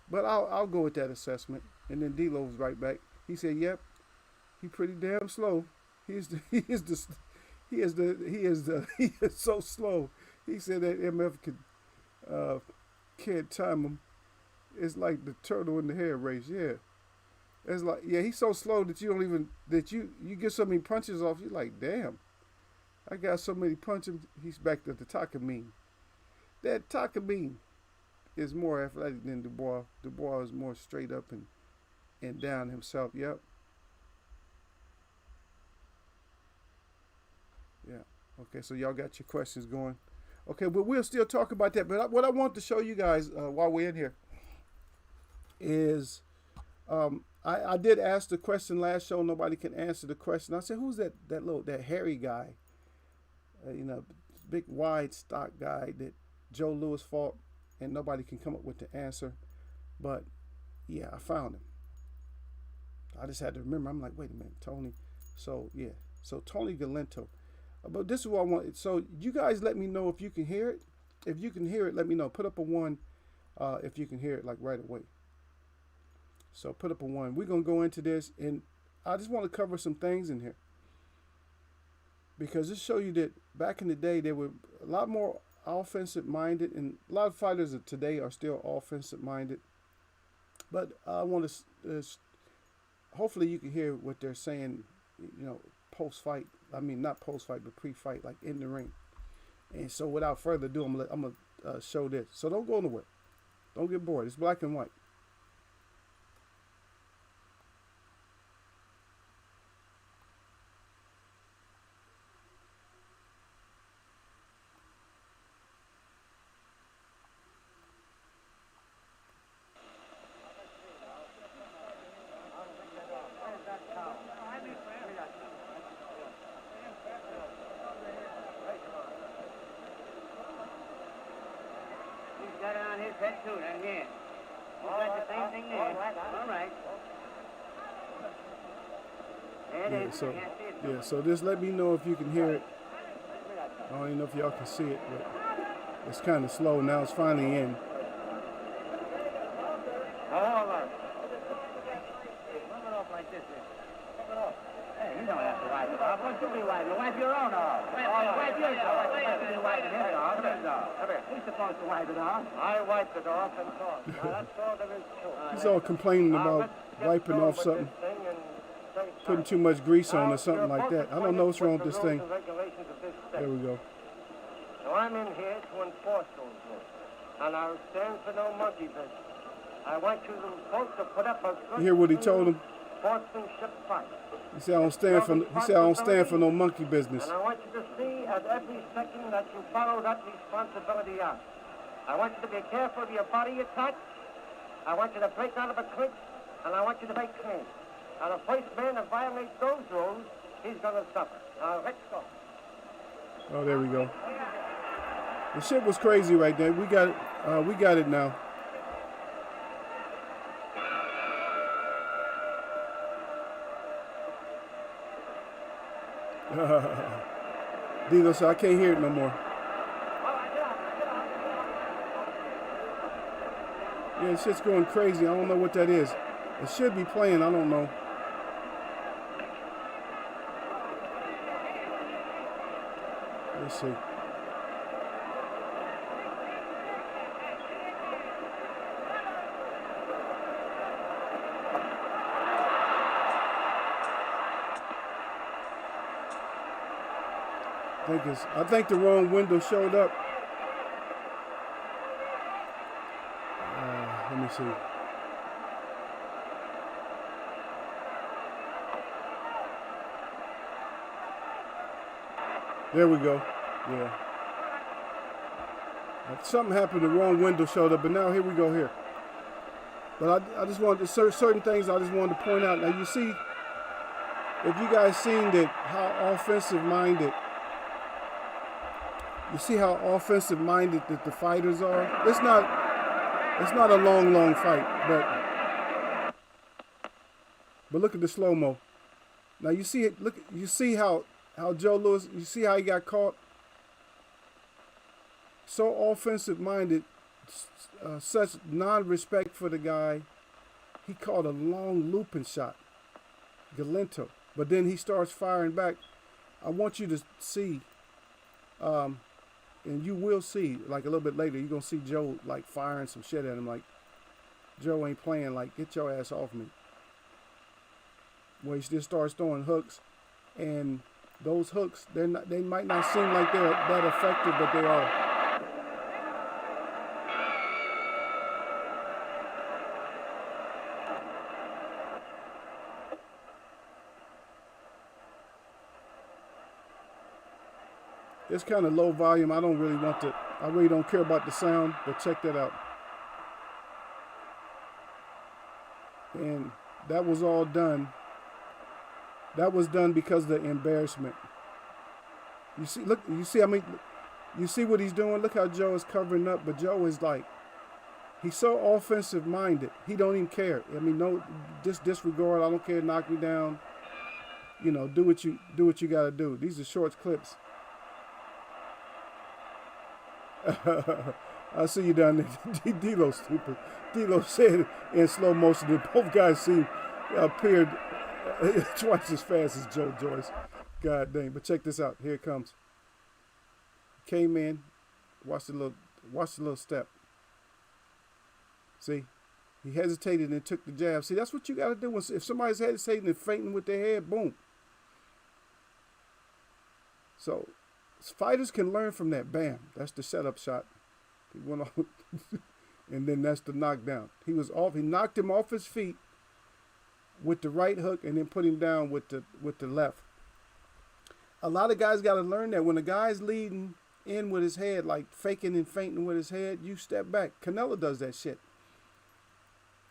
But I'll go with that assessment. And then D'Lo's right back. He said, "Yep, he pretty damn slow. He is so slow." He said that MF can't time him. It's like the turtle in the hair race. Yeah, it's like he's so slow that you get so many punches off. You're like, damn, I got so many punches. He's back to the Takamine. That Takamine is more athletic than Dubois. Dubois is more straight up and down himself. Yep. Yeah. Okay, so y'all got your questions going. Okay, but we'll still talk about that. But what I want to show you guys while we're in here is I did ask the question last show. Nobody can answer the question. I said, who's that hairy guy? Big wide stock guy that Joe Louis fought, and nobody can come up with the answer. But yeah, I found him. I just had to remember. I'm like, wait a minute, Tony. So yeah, so Tony Galento. But this is what I want. So you guys let me know if you can hear it. If you can hear it, let me know. Put up a 1 if you can hear it like right away. So put up a 1. We're going to go into this, and I just want to cover some things in here. Because this show you that back in the day, they were a lot more offensive minded, and a lot of fighters of today are still offensive minded. But I want to, hopefully you can hear what they're saying, post-fight. I mean, not post-fight, but pre-fight, like in the ring. And so without further ado, I'm going to show this. So don't go nowhere. Don't get bored. It's black and white. Got it on his head too, down here. He's got the same thing there. All right. There it is. So just let me know if you can hear it. I don't even know if y'all can see it, but it's kind of slow. Now it's finally in. All right. Rub it off like this. Rub it off. Hey, you don't have to wipe it off. What you be wiping? Wipe your own off. Wipe yours off. You be wiping his off. He's supposed to wipe it off. I wiped it off and saw it. Now that's all there is to it. He's all complaining about wiping off something, putting too much grease on or something like that. I don't know what's wrong with this thing. There we go. So I'm in here to enforce those rules. And I'll stand for no monkey business. I want you to folks to put up a good You hear what he told him? sportsmanship fight. He said I don't stand for no monkey business. And I want you to see at every second that you follow that responsibility out. I want you to be careful of your body attack. I want you to break out of a clinch, and I want you to make clean. Now, the first man that violates those rules, he's going to suffer. Now, let's go. Oh, there we go. The shit was crazy right there. We got it. We got it now. Dino said, I can't hear it no more. Yeah, this shit's going crazy. I don't know what that is. It should be playing. I don't know. Let's see. I think the wrong window showed up. Let me see. There we go. Yeah. Something happened. The wrong window showed up, but now here we go here. But I just wanted to, certain things I just wanted to point out. Now you see, if you guys seen that how offensive minded. You see how offensive minded that the fighters are. It's not a long fight, but look at the slow mo. Now you see it. Look, you see how Joe Louis. You see how he got caught. So offensive minded, such non-respect for the guy. He caught a long looping shot, Galento. But then he starts firing back. I want you to see. And you will see, like a little bit later, you're going to see Joe, like, firing some shit at him. Like, Joe ain't playing. Like, get your ass off me. Where he just starts throwing hooks. And those hooks, they might not seem like they're that effective, but they are. It's kind of low volume. I really don't care about the sound, but check that out. And that was all done. That was done because of the embarrassment. You see, look, you see what he's doing? Look how Joe is covering up, but Joe is like, he's so offensive minded. He don't even care. I mean, no, just disregard. I don't care. Knock me down. You know, do what you got to do. These are short clips. I see you down there. D-Lo's stupid. D-Lo said in slow motion that both guys appeared twice as fast as Joe Joyce. God dang. But check this out. Here it comes. Came in. Watch the little step. See? He hesitated and took the jab. See, that's what you got to do. If somebody's hesitating and fainting with their head, boom. So, fighters can learn from that. Bam. That's the setup shot. He went off. And then that's the knockdown. He was off. He knocked him off his feet with the right hook and then put him down with the left. A lot of guys got to learn that. When a guy's leading in with his head, like faking and fainting with his head, you step back. Canelo does that shit.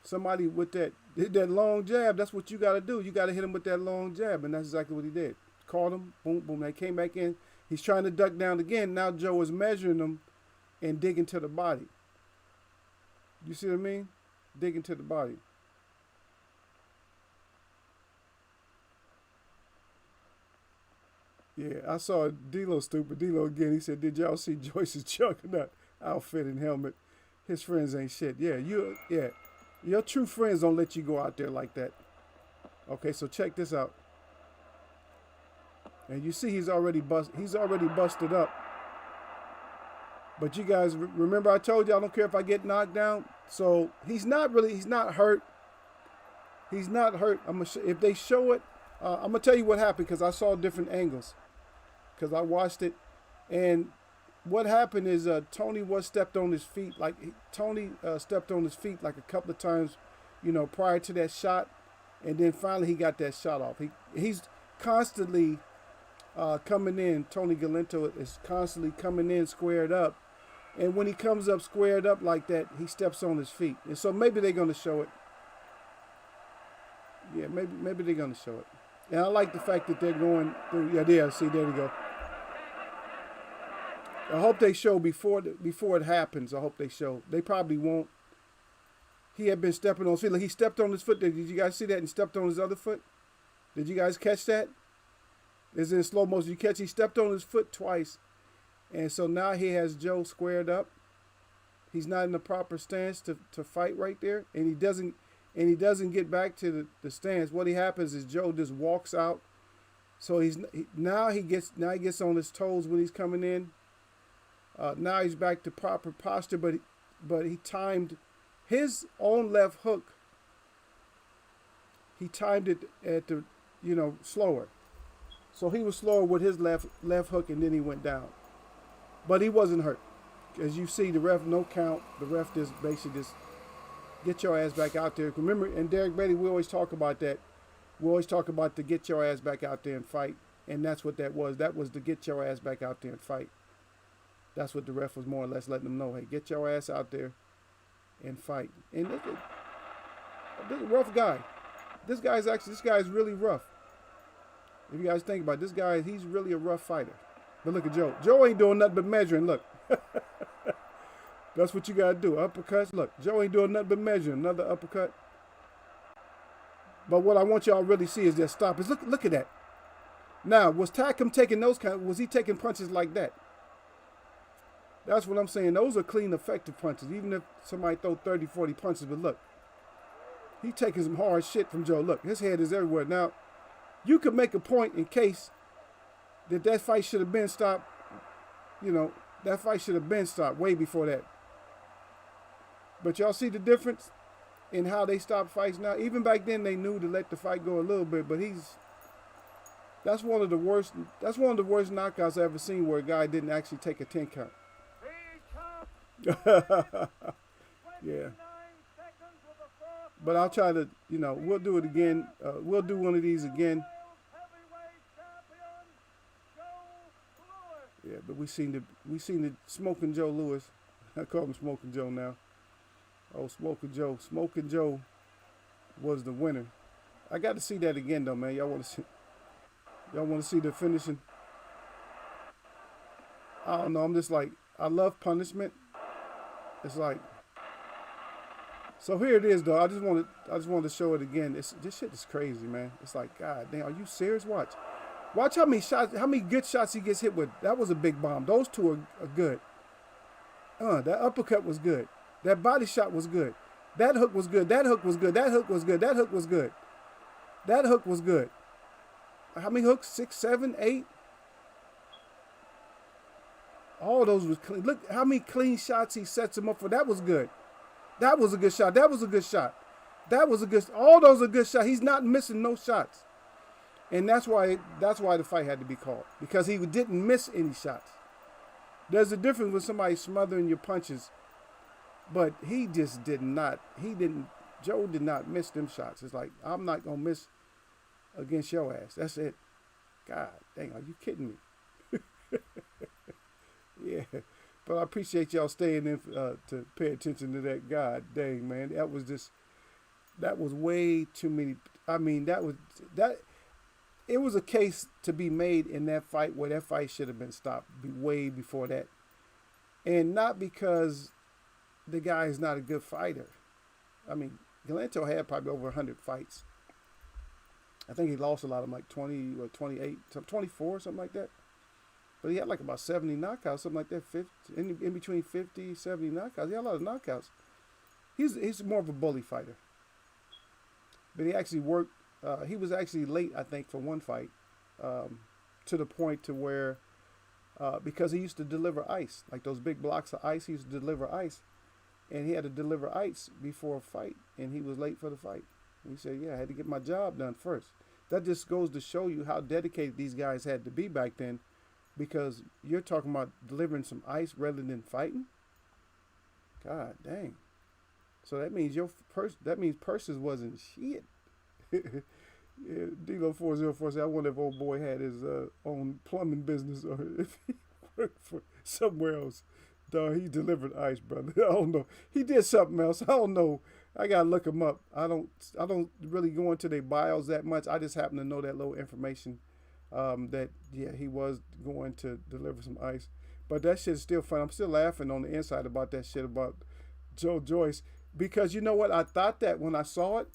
Somebody with that long jab, that's what you got to do. You got to hit him with that long jab, and that's exactly what he did. Caught him, boom, boom. They came back in. He's trying to duck down again. Now Joe is measuring him and digging to the body. You see what I mean? Digging to the body. Yeah, I saw D-Lo stupid. D-Lo again. He said, "Did y'all see Joyce's juggernaut outfit and helmet? His friends ain't shit." Yeah, your true friends don't let you go out there like that. Okay, so check this out. And you see he's already busted up. But you guys remember I told you I don't care if I get knocked down. So he's not hurt. He's not hurt. If they show it, I'm gonna tell you what happened because I saw different angles. Because I watched it, and what happened is Tony stepped on his feet stepped on his feet like a couple of times, prior to that shot, and then finally he got that shot off. He's constantly coming in. Tony Galento is constantly coming in squared up, And when he comes up squared up like that, he steps on his feet. And so maybe they're going to show it. Yeah, maybe they're going to show it. And I like the fact that they're going through. Yeah, there. See, there we go. I hope they show before it happens. I hope they show. They probably won't. He had been stepping on his feet. Like he stepped on his foot. Did you guys see that? And stepped on his other foot. Did you guys catch that? Is in slow motion. You catch? He stepped on his foot twice, and so now he has Joe squared up. He's not in the proper stance to fight right there, and he doesn't get back to the stance. What happens is Joe just walks out. So now he gets on his toes when he's coming in. Now he's back to proper posture, but he timed his own left hook. He timed it at the slower. So he was slower with his left hook, and then he went down. But he wasn't hurt. As you see, the ref, no count. The ref just basically just get your ass back out there. Remember, and Derek Beatty, we always talk about that. We always talk about the get your ass back out there and fight. And that's what that was. That was the get your ass back out there and fight. That's what the ref was more or less letting them know. Hey, get your ass out there and fight. And this is a rough guy. This guy's really rough. If you guys think about it, this guy, he's really a rough fighter. But look at Joe. Joe ain't doing nothing but measuring. Look. That's what you got to do. Uppercuts. Look, Joe ain't doing nothing but measuring. Another uppercut. But what I want y'all to really see is just stop. Look at that. Now, was Tackham taking was he taking punches like that? That's what I'm saying. Those are clean, effective punches. Even if somebody throw 30, 40 punches. But look, he taking some hard shit from Joe. Look, his head is everywhere. Now, you could make a point in case that fight should have been stopped. That fight should have been stopped way before that. But y'all see the difference in how they stop fights now? Even back then, they knew to let the fight go a little bit. But that's one of the worst knockouts I've ever seen where a guy didn't actually take a 10 count. Yeah. But I'll try to, we'll do it again. We'll do one of these again. Yeah, but we seen the Smoking Joe Lewis. I call him Smoking Joe now. Oh, Smoking Joe. Smoking Joe was the winner. I got to see that again though, man. Y'all want to see the finishing? I don't know. I'm just like, I love punishment. It's like, so here it is though. I just wanted to show it again. This shit is crazy, man. It's like, God damn, are you serious? Watch how many good shots he gets hit with. That was a big bomb. Those two are good. That uppercut was good. That body shot was good. That hook was good. That hook was good. That hook was good. That hook was good. That hook was good. How many hooks? 6, 7, 8? All those was clean. Look how many clean shots he sets him up for. That was good. That was a good shot. That was a good shot. All those are good shots. He's not missing no shots. And that's why the fight had to be called. Because he didn't miss any shots. There's a difference with somebody smothering your punches. But he just did not. Joe did not miss them shots. It's like, I'm not going to miss against your ass. That's it. God dang, are you kidding me? Yeah. But I appreciate y'all staying in to pay attention to that. God dang, man. That was way too many. I mean, it was a case to be made in that fight where that fight should have been stopped way before that. And not because the guy is not a good fighter. I mean, Galanto had probably over 100 fights. I think he lost a lot of them, like 20 or 28, 24, something like that. But he had like about 70 knockouts, something like that, 50, in between 50, 70 knockouts. He had a lot of knockouts. He's more of a bully fighter. But he actually worked, he was actually late, I think, for one fight, to the point to where, because he used to deliver ice, like those big blocks of ice, he used to deliver ice. And he had to deliver ice before a fight, and he was late for the fight. And he said, yeah, I had to get my job done first. That just goes to show you how dedicated these guys had to be back then, because you're talking about delivering some ice rather than fighting. God dang. So that means purses wasn't shit. Yeah, D-Lo404 said, I wonder if old boy had his own plumbing business or if he worked for somewhere else. Dog, he delivered ice, brother. I don't know. He did something else. I don't know. I gotta look him up. I don't really go into their bios that much. I just happen to know that little information. That yeah, he was going to deliver some ice. But that shit is still fun. I'm still laughing on the inside about that shit about Joe Joyce. Because you know what? I thought that when I saw it,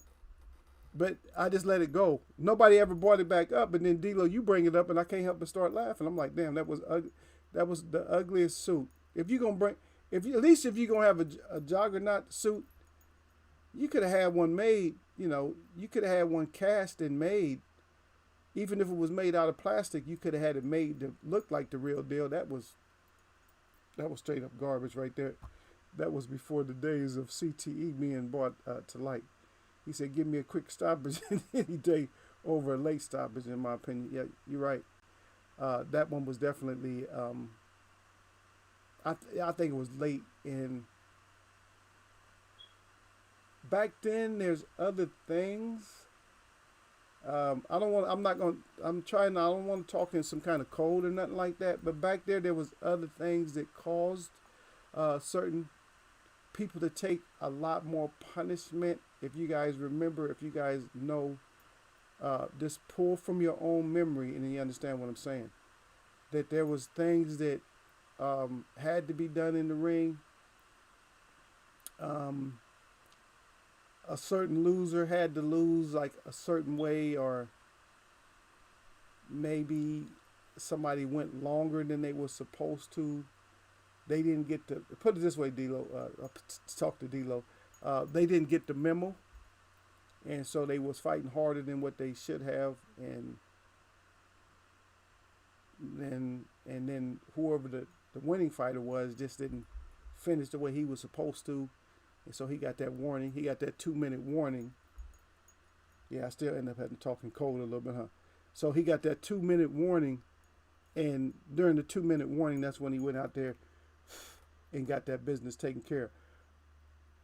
but I just let it go. Nobody ever brought it back up. And then D'Lo, you bring it up, and I can't help but start laughing. I'm like, damn, that was the ugliest suit. If you gonna bring, if you, at least if you gonna have a juggernaut suit, you could have had one made. You know, you could have had one cast and made. Even if it was made out of plastic, you could have had it made to look like the real deal. That was straight up garbage right there. That was before the days of CTE being brought to light. He said, "Give me a quick stoppage any day over a late stoppage." In my opinion, yeah, you're right. That one was definitely. I think it was late in. Back then, there's other things. I don't want. I'm not going. I'm trying. I don't want to talk in some kind of code or nothing like that. But back there was other things that caused certain people to take a lot more punishment. If you guys remember, if you guys know, just pull from your own memory, and then you understand what I'm saying. That there was things that had to be done in the ring. A certain loser had to lose like a certain way, or maybe somebody went longer than they were supposed to. They didn't get to put it this way, D'Lo. Talk to D'Lo. They didn't get the memo, and so they was fighting harder than what they should have, and then whoever the winning fighter was just didn't finish the way he was supposed to. And so he got that warning. He got that 2-minute warning. Yeah, I still end up having to talk in code a little bit, huh? So he got that 2-minute warning. And during the 2-minute warning, that's when he went out there and got that business taken care of.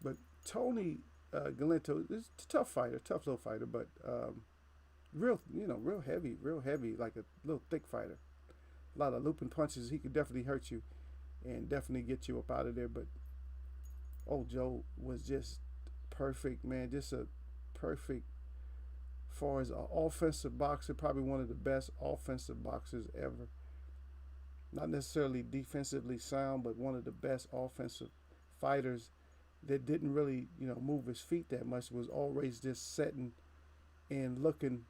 But Tony Galento is a tough fighter, tough little fighter, but real heavy, like a little thick fighter. A lot of looping punches. He could definitely hurt you and definitely get you up out of there. But old Joe was just perfect, man. Just a perfect, as far as an offensive boxer, probably one of the best offensive boxers ever. Not necessarily defensively sound, but one of the best offensive fighters that didn't really, move his feet that much. Was always just sitting and looking,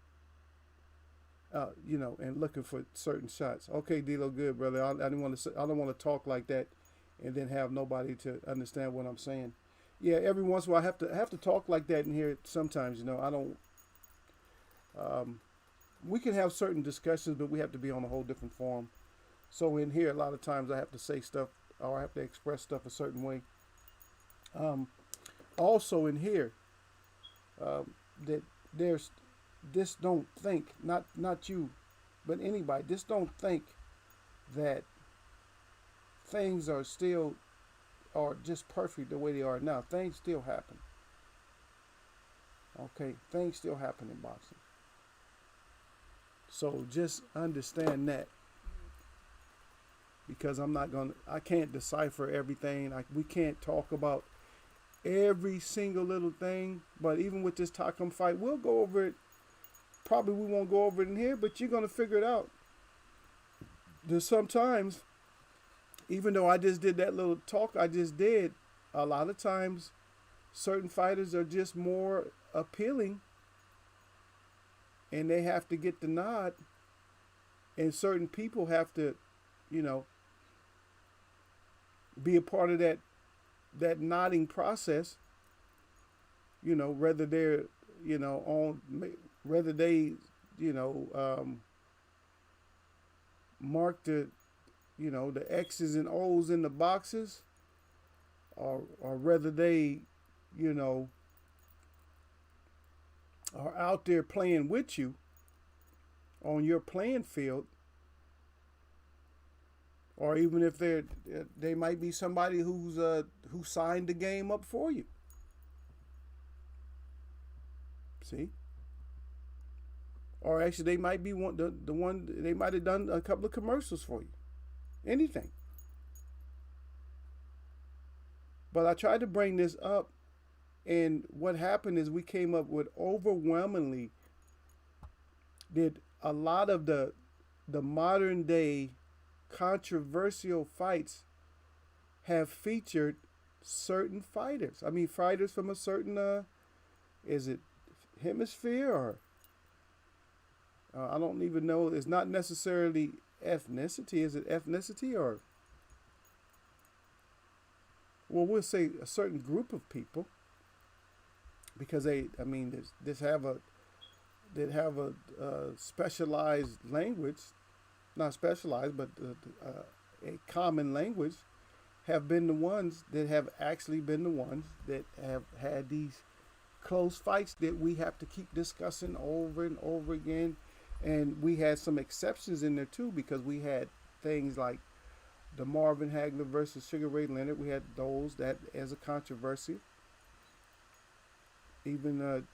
and looking for certain shots. Okay, D'Lo, good brother. I don't want to talk like that and then have nobody to understand what I'm saying. Yeah, every once in a while I have to talk like that in here sometimes. I don't. We can have certain discussions, but we have to be on a whole different forum. So in here, a lot of times I have to say stuff or I have to express stuff a certain way. Also in here, that there's just don't think, not you, but anybody, just don't think that things are just perfect the way they are now. Things still happen. Okay, things still happen in boxing. So just understand that, because I can't decipher everything. We can't talk about every single little thing. But even with this Takum fight, we'll go over it. Probably we won't go over it in here, but you're gonna figure it out. There's sometimes, even though I just did that little talk I just did, a lot of times certain fighters are just more appealing and they have to get the nod, and certain people have to, be a part of that nodding process, whether they're, whether they, mark the X's and O's in the boxes, or whether they, are out there playing with you on your playing field, or even if they might be somebody who signed the game up for you. See? Or actually, they might be the one they might have done a couple of commercials for you. Anything. But I tried to bring this up, and what happened is we came up with overwhelmingly that a lot of the modern day controversial fights have featured certain fighters. I mean, fighters from a certain is it hemisphere or I don't even know. It's not necessarily ethnicity. Is it ethnicity or well, we'll say a certain group of people because I mean, they have a specialized language, not specialized, but a common language, have been the ones that have actually been the ones that have had these close fights that we have to keep discussing over and over again. And we had some exceptions in there too because we had things like the Marvin Hagler versus Sugar Ray Leonard. We had those that as a controversy. Even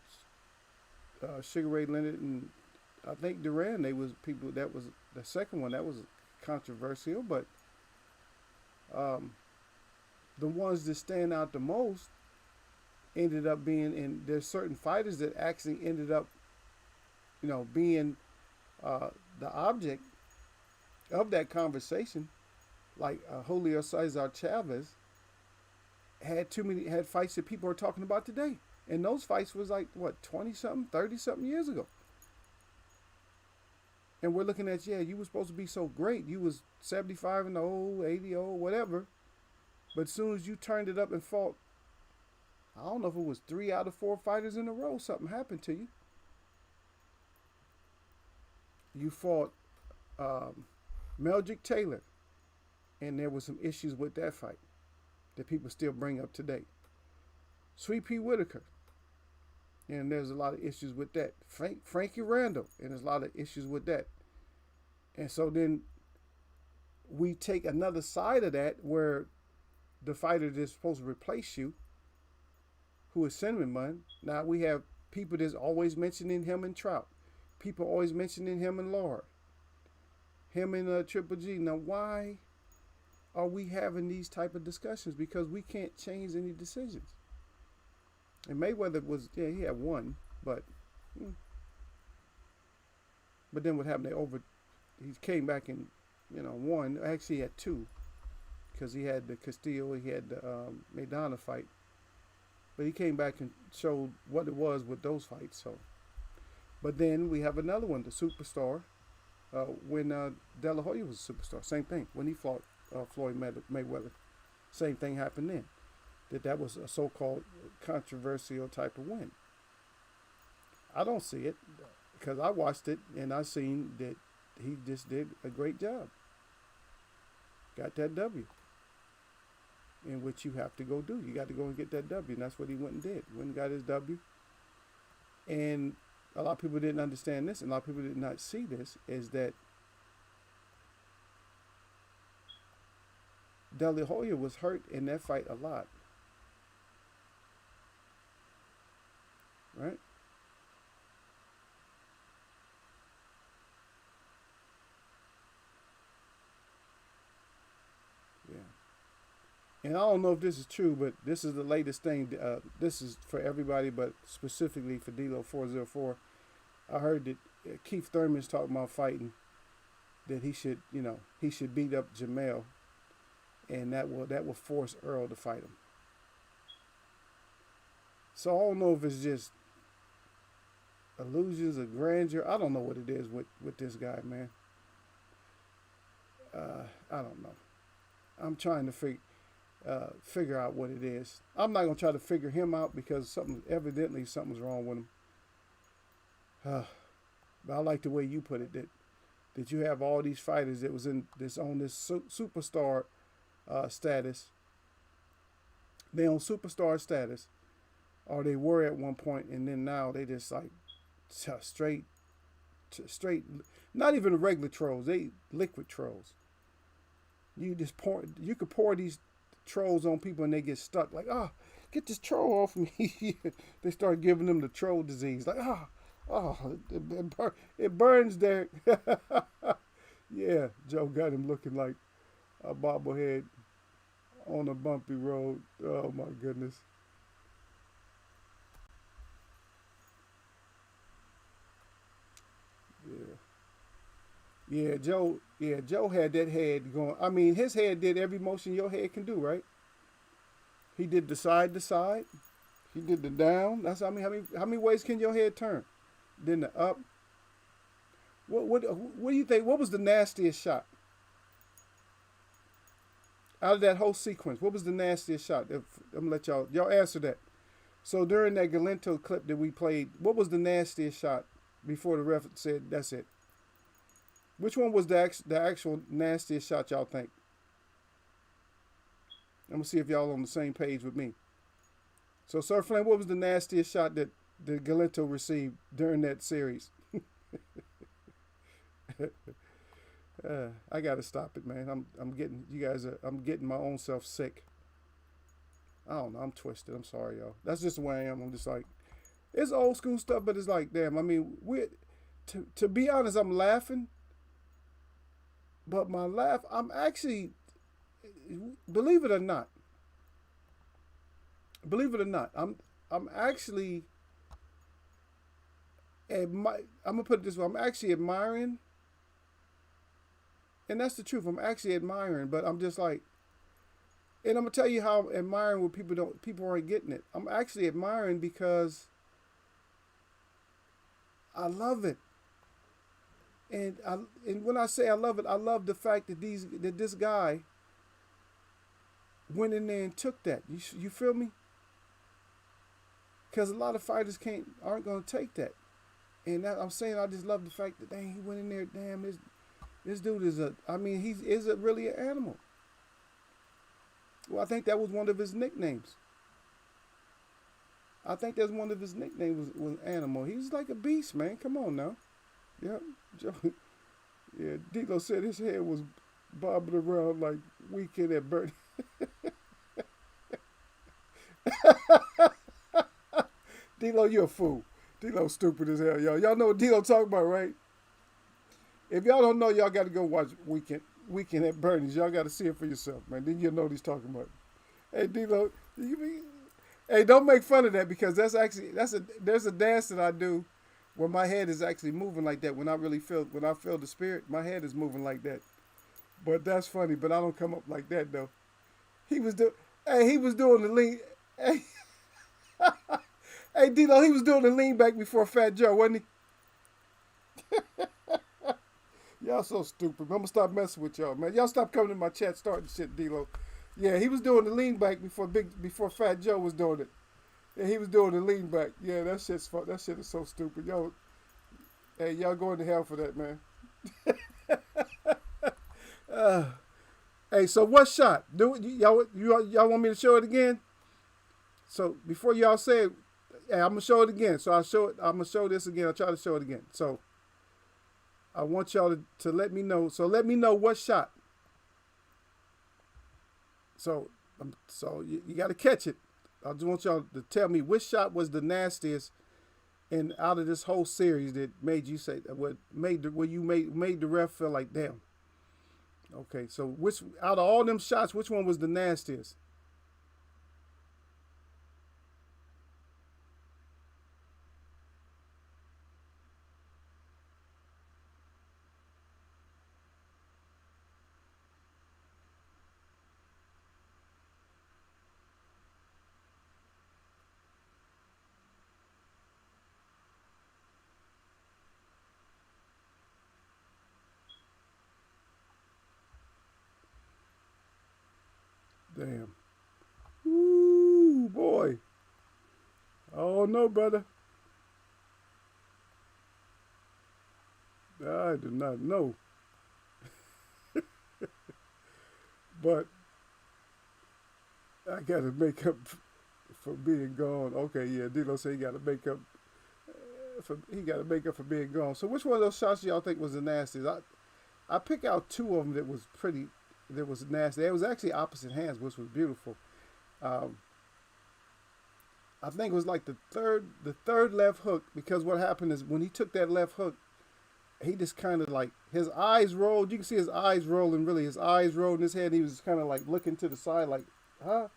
Sugar Ray Leonard and I think Duran, they was people that was the second one that was controversial, but the ones that stand out the most ended up being, and there's certain fighters that actually ended up, being the object of that conversation, like Julio Cesar Chavez had fights that people are talking about today, and those fights was like what 20-something, 30-something years ago. And we're looking at, you were supposed to be so great. You was 75 and 0, 80 0, whatever. But as soon as you turned it up and fought, I don't know if it was 3 out of 4 fighters in a row, something happened to you. You fought Meldrick Taylor, and there was some issues with that fight that people still bring up today. Sweet Pea Whitaker, and there's a lot of issues with that. Frankie Randall, and there's a lot of issues with that. And so then we take another side of that where the fighter that's supposed to replace you, who is Cinnamon Bun, now we have people that's always mentioning him and Trout. People always mentioning him and Laura. Him and Triple G. Now why are we having these type of discussions? Because we can't change any decisions. And Mayweather was, he had one, but then what happened? He came back and, won. Actually, he had 2, because he had the Castillo, he had the Maidana fight, but he came back and showed what it was with those fights. So, but then we have another one, the Superstar, when De La Hoya was a superstar. Same thing when he fought Floyd Mayweather. Same thing happened then. That was a so-called controversial type of win. I don't see it because I watched it and I seen that he just did a great job. Got that W. In which you have to go do. You got to go and get that W, and that's what he went and did. Went and got his W. And a lot of people didn't understand this, and a lot of people did not see this, is that De La Hoya was hurt in that fight a lot. Right? Yeah. And I don't know if this is true, but this is the latest thing. This is for everybody, but specifically for D-Lo 404. I heard that Keith Thurman's talking about fighting, that he should beat up Jamel, and that will force Earl to fight him. So I don't know if it's just illusions of grandeur. I don't know what it is with this guy, man. I don't know. I'm trying to figure out what it is. I'm not gonna try to figure him out because something's wrong with him. But I like the way you put it, that you have all these fighters that was on this superstar status. They on superstar status, or they were at one point, and then now they just like straight, not even regular trolls. They liquid trolls. You could pour these trolls on people and they get stuck. Like, get this troll off me. They start giving them the troll disease. Like, it burns there. Yeah, Joe got him looking like a bobblehead on a bumpy road. Oh my goodness. Yeah. Yeah, Joe. Yeah, Joe had that head going. I mean, his head did every motion your head can do, right? He did the side to side. He did the down. That's how many ways can your head turn? Then the up. What do you think? What was the nastiest shot out of that whole sequence? What was the nastiest shot? I'm gonna let y'all answer that. So during that Galento clip that we played, what was the nastiest shot before the ref said that's it? Which one was the actual nastiest shot y'all think? I'm gonna see if y'all on the same page with me. So Sir Flynn, what was the nastiest shot that Galento received during that series? I gotta stop it, man. I'm getting you guys. I'm getting my own self sick. I don't know. I'm twisted. I'm sorry, y'all. That's just the way I am. I'm just like it's old school stuff, but it's like damn. I mean, we to be honest, I'm laughing, but my laugh, I'm actually believe it or not, I'm actually I'm gonna put it this way. I'm actually admiring, and that's the truth. I'm actually admiring, but I'm just like, and I'm gonna tell you how I'm admiring when people aren't getting it. I'm actually admiring because I love it, and when I say I love it, I love the fact that this guy went in there and took that. You feel me? Because a lot of fighters aren't gonna take that. And I'm saying I just love the fact that dang he went in there. Damn, this dude is really an animal. Well, I think that was one of his nicknames. I think that's one of his nicknames was animal. He's like a beast, man. Come on now. Yeah, Joe. Yeah, Dilo said his head was bobbing around like weekend at Bernie. Dilo, you're a fool. Dilo stupid as hell, y'all. Y'all know what Dilo talking about, right? If y'all don't know, y'all got to go watch Weekend at Bernie's. Y'all got to see it for yourself, man. Then you'll know what he's talking about. Hey, Dilo, hey, don't make fun of that because there's a dance that I do where my head is actually moving like that. When I feel the spirit, my head is moving like that. But that's funny. But I don't come up like that though. He was do, he was doing the lean. Hey, hey, Dilo, he was doing the lean back before Fat Joe, wasn't he? Y'all so stupid. I'm gonna stop messing with y'all, man. Y'all stop coming in my chat starting shit, D-Lo. Yeah, he was doing the lean back before Fat Joe was doing it. Yeah, he was doing the lean back. Yeah, that shit's fun. That shit is so stupid. Yo, hey, y'all going to hell for that, man. uh, hey, so what shot? Y'all want me to show it again? So before y'all say it, hey, I'm gonna show it again. So I'm gonna show this again. I'll try to show it again. So I want y'all to let me know. So let me know what shot. So you got to catch it. I just want y'all to tell me which shot was the nastiest and out of this whole series that made you say where you made the ref feel like damn. Okay, so which out of all them shots, which one was the nastiest? Damn. Ooh, boy. Oh no, brother. I do not know. But I gotta make up for being gone. Okay, yeah, Dilo said he gotta make up for being gone. So which one of those shots y'all think was the nastiest? I pick out two of them that was nasty. It was actually opposite hands, which was beautiful. Um, I think it was like the third left hook because what happened is when he took that left hook, he just kind of like his eyes rolled. You can see his eyes rolling. Really, his eyes rolled in his head. And he was kind of like looking to the side, like, huh?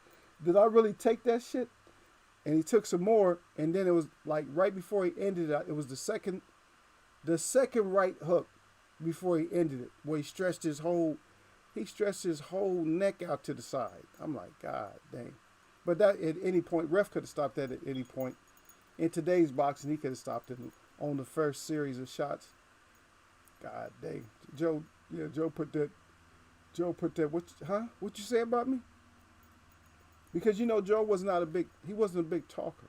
Did I really take that shit? And he took some more, and then it was like right before he ended it. It was the second right hook before he ended it, where he stretched his whole neck out to the side. I'm like, God dang. But that at any point, ref could have stopped that at any point. In today's boxing, he could have stopped it on the first series of shots. God dang. Joe put that, what you say about me? Because Joe wasn't a big talker.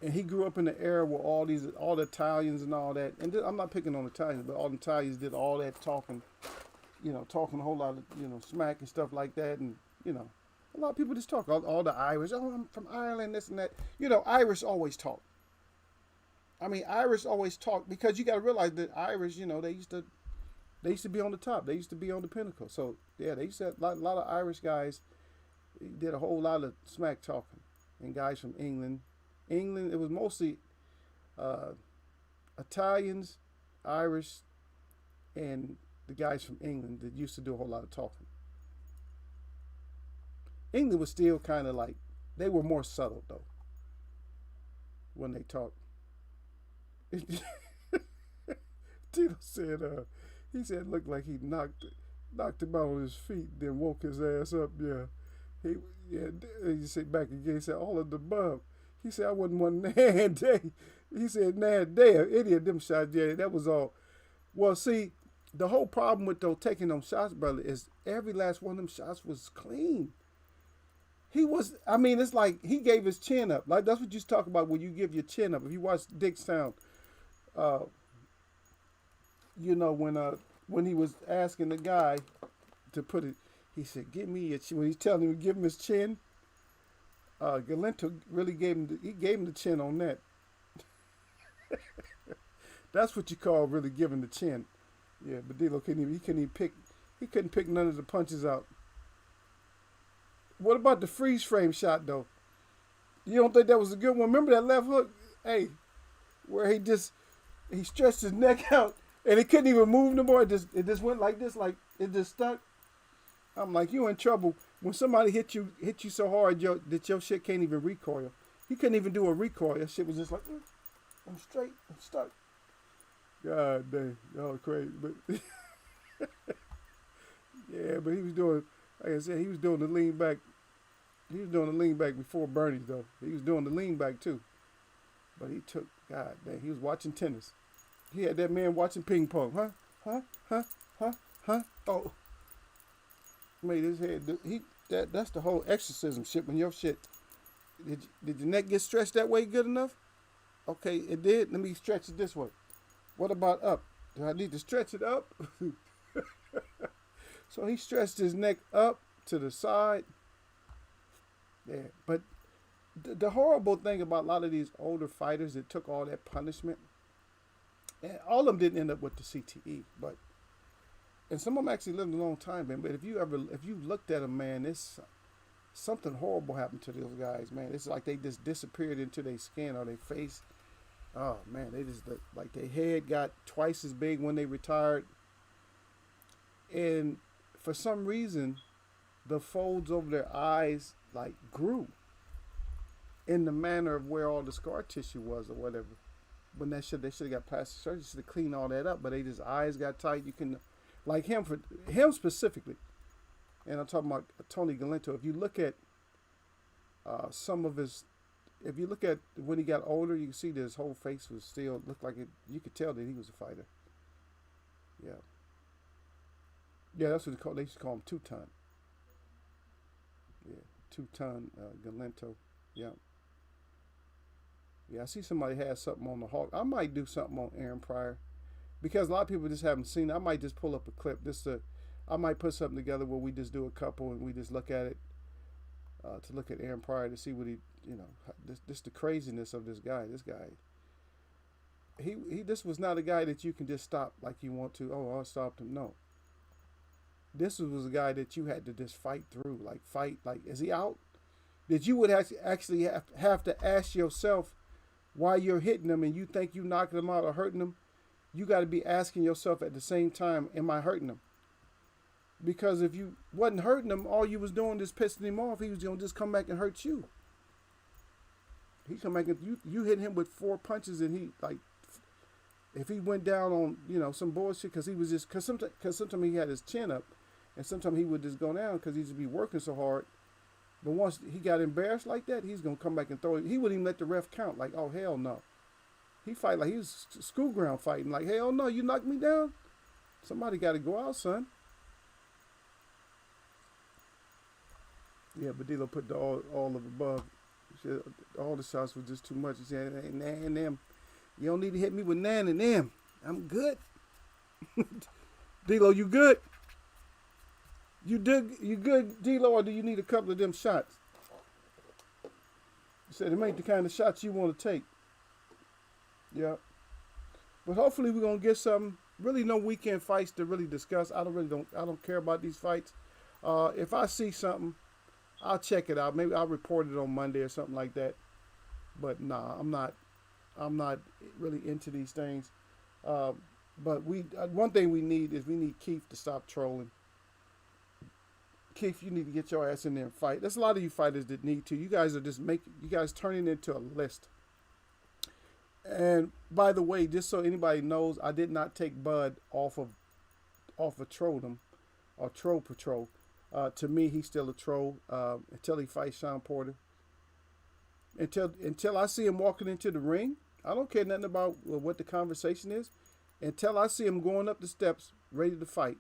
And he grew up in the era where all the Italians and all that, and I'm not picking on Italians, but all the Italians did all that talking, talking a whole lot of, smack and stuff like that. And, a lot of people just talk. All the Irish, oh, I'm from Ireland, this and that. Irish always talk. I mean, Irish always talk because you got to realize that Irish, they used to be on the top. They used to be on the pinnacle. So, yeah, they used to have a lot of Irish guys did a whole lot of smack talking. And guys from England, it was mostly Italians, Irish, and the guys from England that used to do a whole lot of talking. England was still kind of like, they were more subtle though when they talked. Tito said, he said it looked like he knocked him out on his feet, then woke his ass up. Yeah, he said back again. He said all of the above. He said I wasn't one nan day. He said nan day. Any of them shots, yeah, that was all. Well, see, the whole problem with taking them shots, brother, is every last one of them shots was clean. It's like he gave his chin up. Like that's what you talk about when you give your chin up. If you watch Dickstown, when he was asking the guy to put it, he said, "Give me your chin." When he's telling him to give him his chin, Galento really gave him the chin on that. That's what you call really giving the chin. Yeah, but Dilo couldn't pick none of the punches out. What about the freeze frame shot though? You don't think that was a good one? Remember that left hook? Hey, where he stretched his neck out and he couldn't even move no more. It just went like this, like it just stuck. I'm like, you in trouble when somebody hit you so hard that your shit can't even recoil. He couldn't even do a recoil. That shit was just like, I'm straight, I'm stuck. God dang, y'all crazy, but yeah, but he was doing, like I said, he was doing the lean back. He was doing the lean back before Bernie's though. He was doing the lean back too. But he took, God dang, he was watching tennis. He had that man watching ping pong. Huh? Oh. Made his head, that's the whole exorcism shit. When your shit, did your neck get stretched that way good enough? Okay, it did. Let me stretch it this way. What about up? Do I need to stretch it up? So he stretched his neck up to the side. Yeah, but the horrible thing about a lot of these older fighters that took all that punishment, and all of them didn't end up with the CTE, and some of them actually lived a long time, man. But if you looked at them, man, it's something horrible happened to those guys, man. It's like they just disappeared into their skin or their face. Oh man, they just like their head got twice as big when they retired, and for some reason, the folds over their eyes like grew in the manner of where all the scar tissue was or whatever. When they should have got plastic surgery to clean all that up, but they just eyes got tight. You can, like him specifically, and I'm talking about Tony Galento. If you look at some of his, if you look at when he got older, you can see that his whole face was still looked like it. You could tell that he was a fighter. Yeah, that's what they used to call him, 2-ton. Yeah, 2-ton Galento. Yeah. Yeah, I see somebody has something on the Hawk. I might do something on Aaron Pryor because a lot of people just haven't seen it. I might just pull up a clip. I might put something together where we just do a couple and we just look at it to look at Aaron Pryor to see what he, this the craziness of this guy. This guy, this was not a guy that you can just stop like you want to. Oh, I stopped him. No. This was a guy that you had to just fight through, like, is he out? That you would actually have to ask yourself why you're hitting him and you think you knocking him out or hurting him. you got to be asking yourself at the same time, am I hurting him? Because if you wasn't hurting him, all you was doing is pissing him off. He was going to just come back and hurt you. He come back and you hit him with 4 punches, and he, like, if he went down on, some bullshit, because he was just, because sometimes he had his chin up, and sometimes he would just go down because he just be working so hard. But once he got embarrassed like that, he's going to come back and throw it. He wouldn't even let the ref count. Like, oh, hell no. He fight like he was school ground fighting. Like, hell no, you knocked me down? Somebody got to go out, son. Yeah, but D'Lo put all of above. All the shots were just too much. He said, hey, nah and them. You don't need to hit me with nan and them. I'm good. D'Lo, you good? You good, D'Lo, or do you need a couple of them shots? He said, it ain't the kind of shots you want to take. Yeah. But hopefully we're gonna get some really no weekend fights to really discuss. I don't care about these fights. If I see something, I'll check it out. Maybe I'll report it on Monday or something like that. But nah, I'm not really into these things. But one thing we need Keith to stop trolling. Keith, you need to get your ass in there and fight. There's a lot of you fighters that need to. You guys are you guys turning into a list. And by the way, just so anybody knows, I did not take Bud off of Trolldom or Troll Patrol. To me, he's still a troll until he fights Sean Porter. Until I see him walking into the ring, I don't care nothing about what the conversation is. Until I see him going up the steps, ready to fight.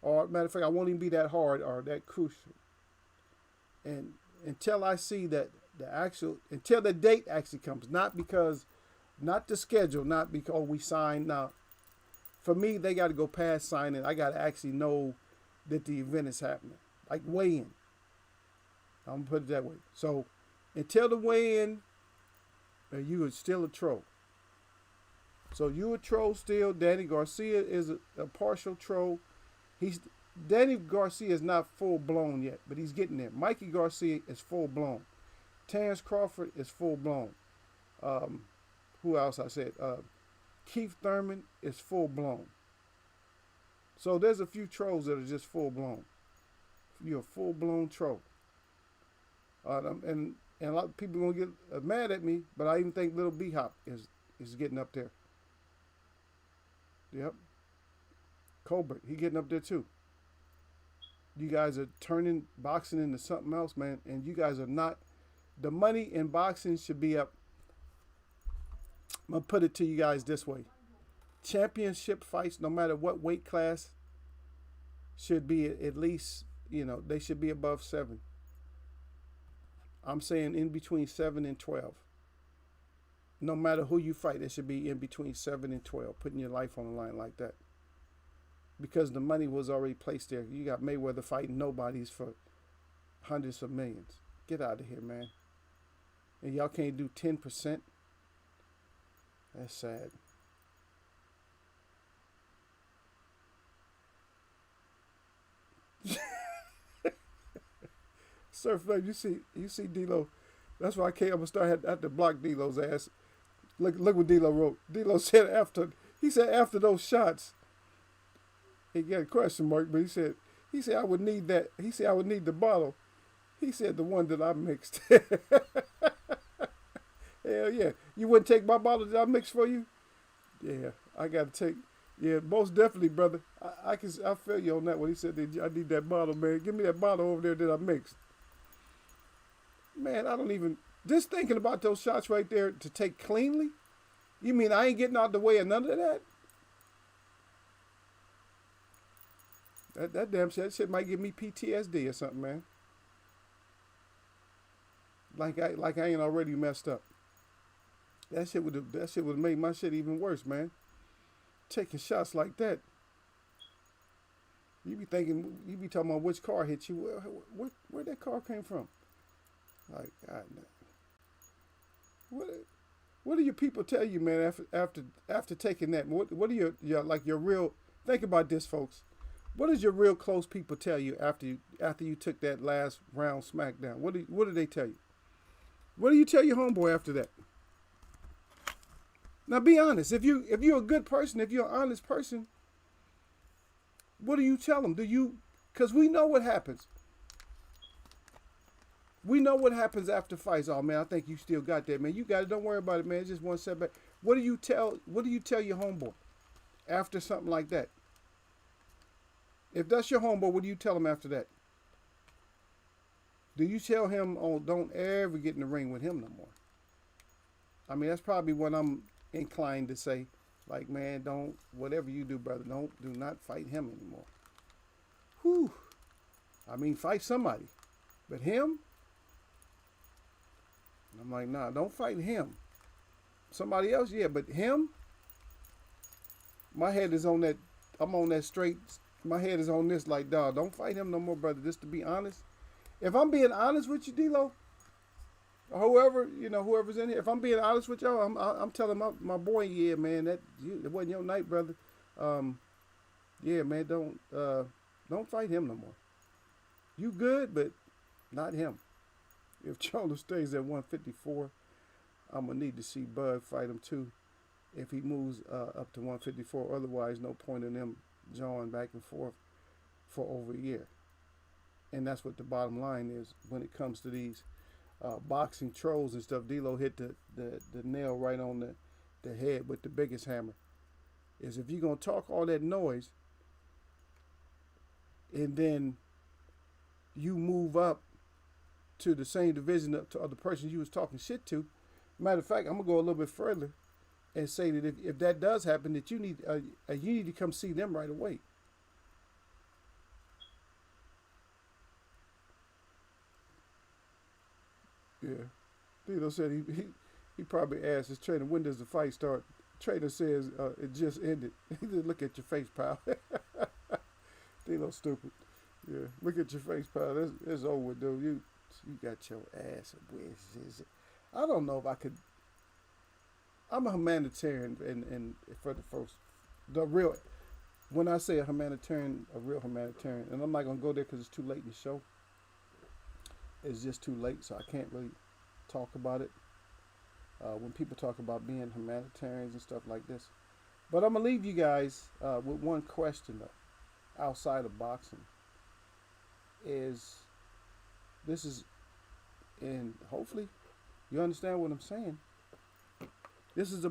Or matter of fact, I won't even be that hard or that crucial. And until I see that until the date actually comes, not the schedule, not because we signed. Now, for me, they got to go past signing. I got to actually know that the event is happening, like weigh-in. I'm gonna put it that way. So until the weigh-in, you are still a troll. So you a troll still. Danny Garcia is a partial troll. Danny Garcia is not full blown yet, but he's getting there. Mikey Garcia is full blown. Terrence Crawford is full blown. Who else I said? Keith Thurman is full blown. So there's a few trolls that are just full blown. You're a full blown troll. And a lot of people are gonna get mad at me, but I even think Little B Hop is getting up there. Yep. Colbert, he getting up there too. You guys are turning boxing into something else, man, and you guys are not. The money in boxing should be up. I'm gonna put it to you guys this way: championship fights, no matter what weight class, should be at least, they should be above 7. I'm saying in between 7 and 12. No matter who you fight, it should be in between 7 and 12, putting your life on the line like that. Because the money was already placed there. You got Mayweather fighting nobodies for hundreds of millions. Get out of here, man. And y'all can't do 10%. That's sad. Surf Flame, you see D'Lo. That's why I'm gonna start have to block D'Lo's ass. Look what D'Lo wrote. D'Lo said after those shots, he got a question mark, but he said I would need that. He said I would need the bottle. He said the one that I mixed. Hell yeah. You wouldn't take my bottle that I mixed for you? Yeah, I gotta take. Yeah, most definitely, brother. I feel you on that one. He said I need that bottle, man. Give me that bottle over there that I mixed. Man, I don't even just thinking about those shots right there to take cleanly. You mean I ain't getting out the way of none of that? That damn shit might give me PTSD or something, man. Like I ain't already messed up. That shit would have made my shit even worse, man. Taking shots like that. You be talking about which car hit you. Where that car came from? Like, God, what do your people tell you, man? After taking that, what are your real? Think about this, folks. What does your real close people tell you after you took that last round smackdown? What do they tell you? What do you tell your homeboy after that? Now be honest. If you're a good person, if you're an honest person, what do you tell them? Do you? Because we know what happens. We know what happens after fights. Oh man, I think you still got that, man. You got it. Don't worry about it, man. It's just one setback. What do you tell? What do you tell your homeboy after something like that? If that's your homeboy, what do you tell him after that? Do you tell him, "Oh, don't ever get in the ring with him no more"? I mean, that's probably what I'm inclined to say. Like, man, don't whatever you do, brother. Do not fight him anymore. Whew. I mean, fight somebody, but him. I'm like, nah, don't fight him. Somebody else, yeah, but him. My head is on that. I'm on that straight. My head is on this. Like, dog, don't fight him no more, brother. Just to be honest. If I'm being honest with you, D-Lo, or whoever, whoever's in here, if I'm being honest with y'all, I'm telling my boy, yeah, man, it wasn't your night, brother. Yeah, man, don't fight him no more. You good, but not him. If Chandler stays at 154, I'm gonna need to see Bud fight him too. If he moves up to 154, otherwise, no point in them jawing back and forth for over a year. And that's what the bottom line is when it comes to these boxing trolls and stuff. D-Lo hit the nail right on the head with the biggest hammer. Is if you're going to talk all that noise and then you move up to the same division up to other person you was talking shit to. Matter of fact, I'm going to go a little bit further and say that if that does happen, that you need to come see them right away. Yeah. D-Lo said he probably asked his trainer, when does the fight start? Trainer says it just ended. He just look at your face, pal. D-Lo stupid. Yeah, look at your face, pal. It's over, dude. You got your ass. Where is it? I don't know if I could. I'm a humanitarian, and for the real. When I say a humanitarian, a real humanitarian, and I'm not gonna go there because it's too late in the show. It's just too late, so I can't really talk about it. When people talk about being humanitarians and stuff like this, but I'm gonna leave you guys with one question though, outside of boxing. This is, and hopefully you understand what I'm saying. This is the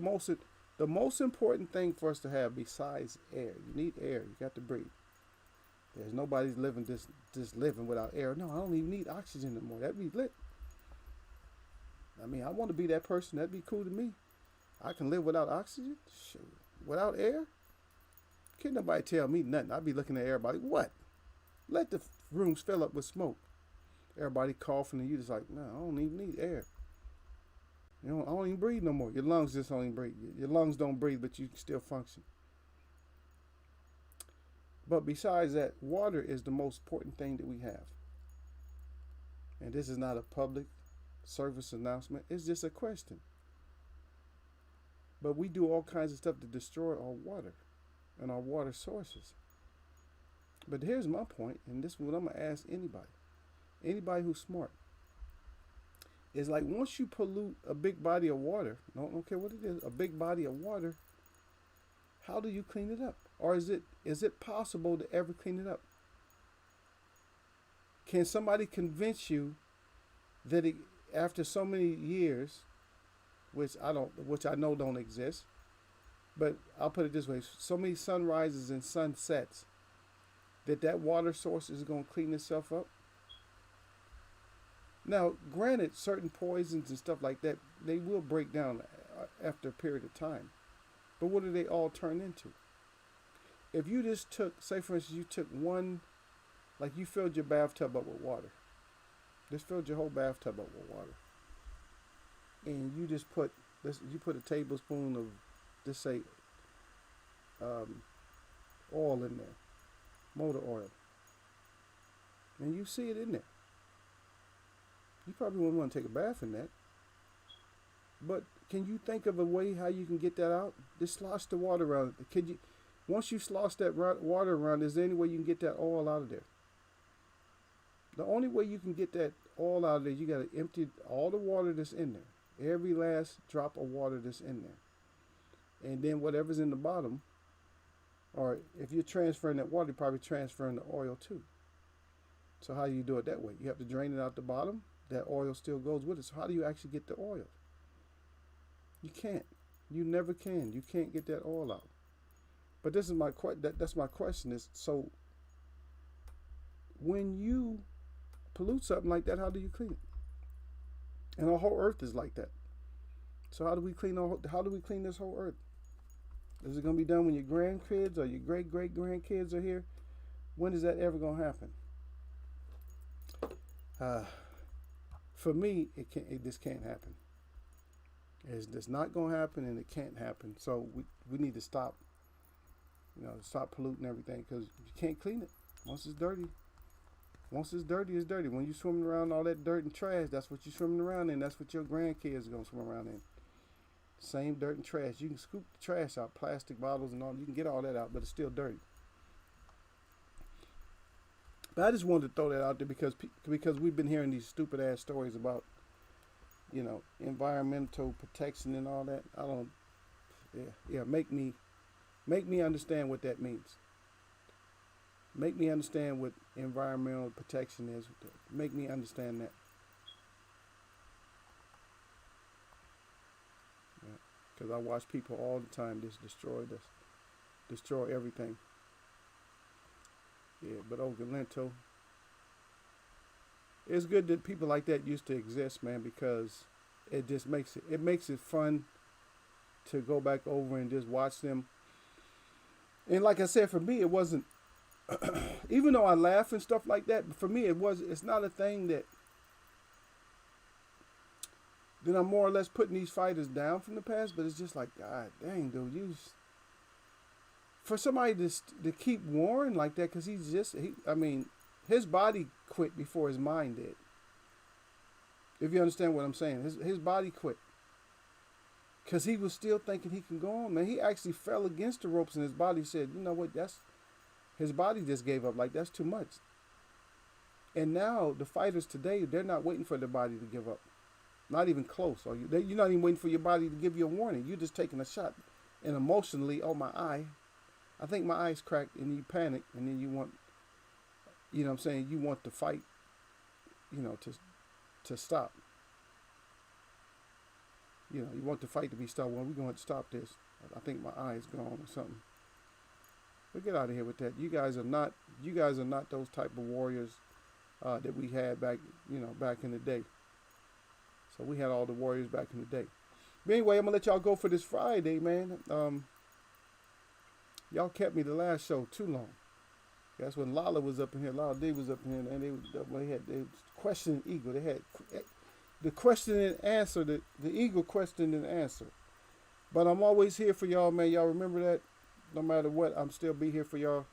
most important thing for us to have besides air. You need air. You got to breathe. There's nobody's living just living without air. No, I don't even need oxygen anymore. That'd be lit. I mean, I want to be that person. That'd be cool to me. I can live without oxygen. Shoot. Without air? Can't nobody tell me nothing. I'd be looking at everybody. What? Let the rooms fill up with smoke. Everybody coughing and you just like, no, I don't even need air. I don't even breathe no more. Your lungs just don't even breathe. Your lungs don't breathe, but you can still function. But besides that, water is the most important thing that we have. And this is not a public service announcement. It's just a question. But we do all kinds of stuff to destroy our water and our water sources. But here's my point, and this is what I'm going to ask anybody who's smart. Is like once you pollute a big body of water, don't care what it is, a big body of water, how do you clean it up? Or is it possible to ever clean it up? Can somebody convince you that after so many years, which I know don't exist, but I'll put it this way: so many sunrises and sunsets, that water source is going to clean itself up? Now, granted, certain poisons and stuff like that, they will break down after a period of time. But what do they all turn into? If you just took, say for instance, you took one, like you filled your bathtub up with water. Just filled your whole bathtub up with water. And you just put a tablespoon of, just say, oil in there, motor oil. And you see it in there. You probably wouldn't want to take a bath in that. But can you think of a way how you can get that out? Just slosh the water around. Once you slosh that water around, is there any way you can get that oil out of there? The only way you can get that oil out of there, you got to empty all the water that's in there. Every last drop of water that's in there. and then whatever's in the bottom, or if you're transferring that water, you're probably transferring the oil too. So how do you do it that way? You have to drain it out the bottom. That oil still goes with it. So how do you actually get the oil? You can't. You never can. You can't get that oil out. But this is my that's my question is, so when you pollute something like that, how do you clean it? And our whole earth is like that. So how do we clean this whole earth? Is it going to be done when your grandkids or your great great grandkids are here? When is that ever going to happen? For me, this can't happen. It's not going to happen, and it can't happen. So we need to stop, stop polluting everything, because you can't clean it once it's dirty. Once it's dirty, it's dirty. When you're swimming around all that dirt and trash, that's what you're swimming around in. That's what your grandkids are going to swim around in. Same dirt and trash. You can scoop the trash out, plastic bottles and all. You can get all that out, but it's still dirty. But I just wanted to throw that out there because we've been hearing these stupid ass stories about, environmental protection and all that. I don't. Yeah. Make me understand what that means. Make me understand what environmental protection is. Make me understand that. Because I watch people all the time just destroy everything. Yeah, but Galento, it's good that people like that used to exist, man, because it just makes it fun to go back over and just watch them. And like I said, for me, it wasn't. Even though I laugh and stuff like that, for me it's not a thing that I'm more or less putting these fighters down from the past, but it's just like, God dang, dude, for somebody to keep warring like that, because his body quit before his mind did. If you understand what I'm saying, his body quit because he was still thinking he can go on, man. He actually fell against the ropes, and his body said, you know what, his body just gave up. Like, that's too much. And now the fighters today, they're not waiting for their body to give up. Not even close. You're not even waiting for your body to give you a warning. You're just taking a shot. And emotionally, oh, my eye. I think my eye's cracked, and you panic, and then you want, you want the fight, to stop. You want the fight to be stopped. Well, we're going to stop this. I think my eye is gone or something. But get out of here with that. You guys are not those type of warriors that we had back in the day. So we had all the warriors back in the day. But anyway, I'm gonna let y'all go for this Friday, man. Y'all kept me the last show too long. That's when Lala was up in here. Lala D was up in here, and they questioning Eagle. They had the question and answer. The Eagle question and answer. But I'm always here for y'all, man. Y'all remember that. No matter what, I'm still be here for y'all.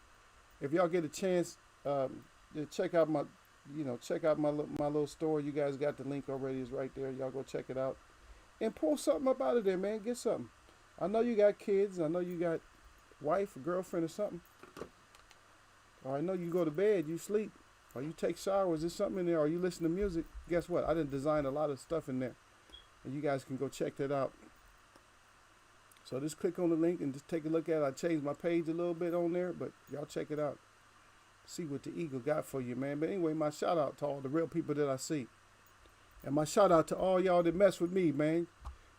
If y'all get a chance, check out my little store. You guys got the link already. It's right there. Y'all go check it out and pull something up out of there, man. Get something. I know you got kids. I know you got wife or girlfriend or something. Or I know you go to bed, you sleep, or you take showers. There's something in there, or you listen to music. Guess what? I done designed a lot of stuff in there, and you guys can go check that out. So just click on the link and just take a look at it. I changed my page a little bit on there, but y'all check it out. See what the Eagle got for you, man. But anyway, my shout out to all the real people that I see. And my shout out to all y'all that mess with me, man.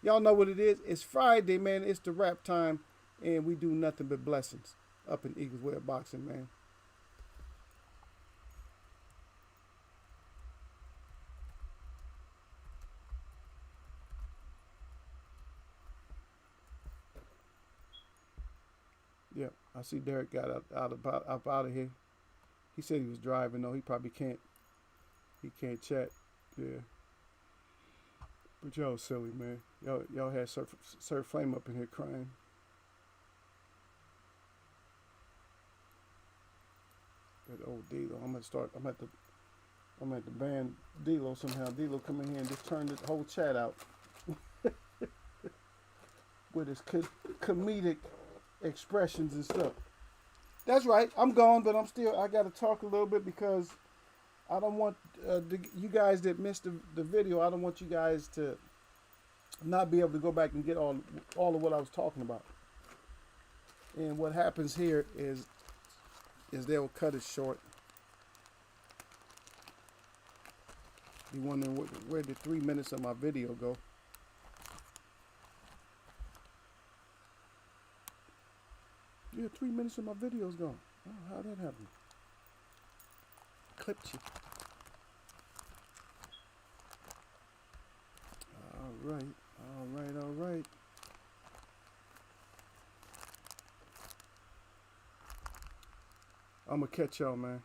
Y'all know what it is. It's Friday, man. It's the rap time. And we do nothing but blessings up in Eagles Way of Boxing, man. Yeah, I see Derek got up out of here. He said he was driving. No, he probably can't. He can't chat. Yeah. But y'all silly, man. Y'all had Sir Flame up in here crying. That old D-Lo. I'm at the ban D-Lo somehow. D-Lo come in here and just turn the whole chat out with his comedic expressions and stuff. That's right. I'm gone, but I got to talk a little bit because I don't want you guys that missed the video. I don't want you guys to not be able to go back and get all of what I was talking about. And what happens here is they'll cut it short. You wondering where did 3 minutes of my video go? Yeah, 3 minutes of my video's gone. Oh, how'd that happen? Clipped you. All right, all right, all right. I'm gonna catch y'all, man.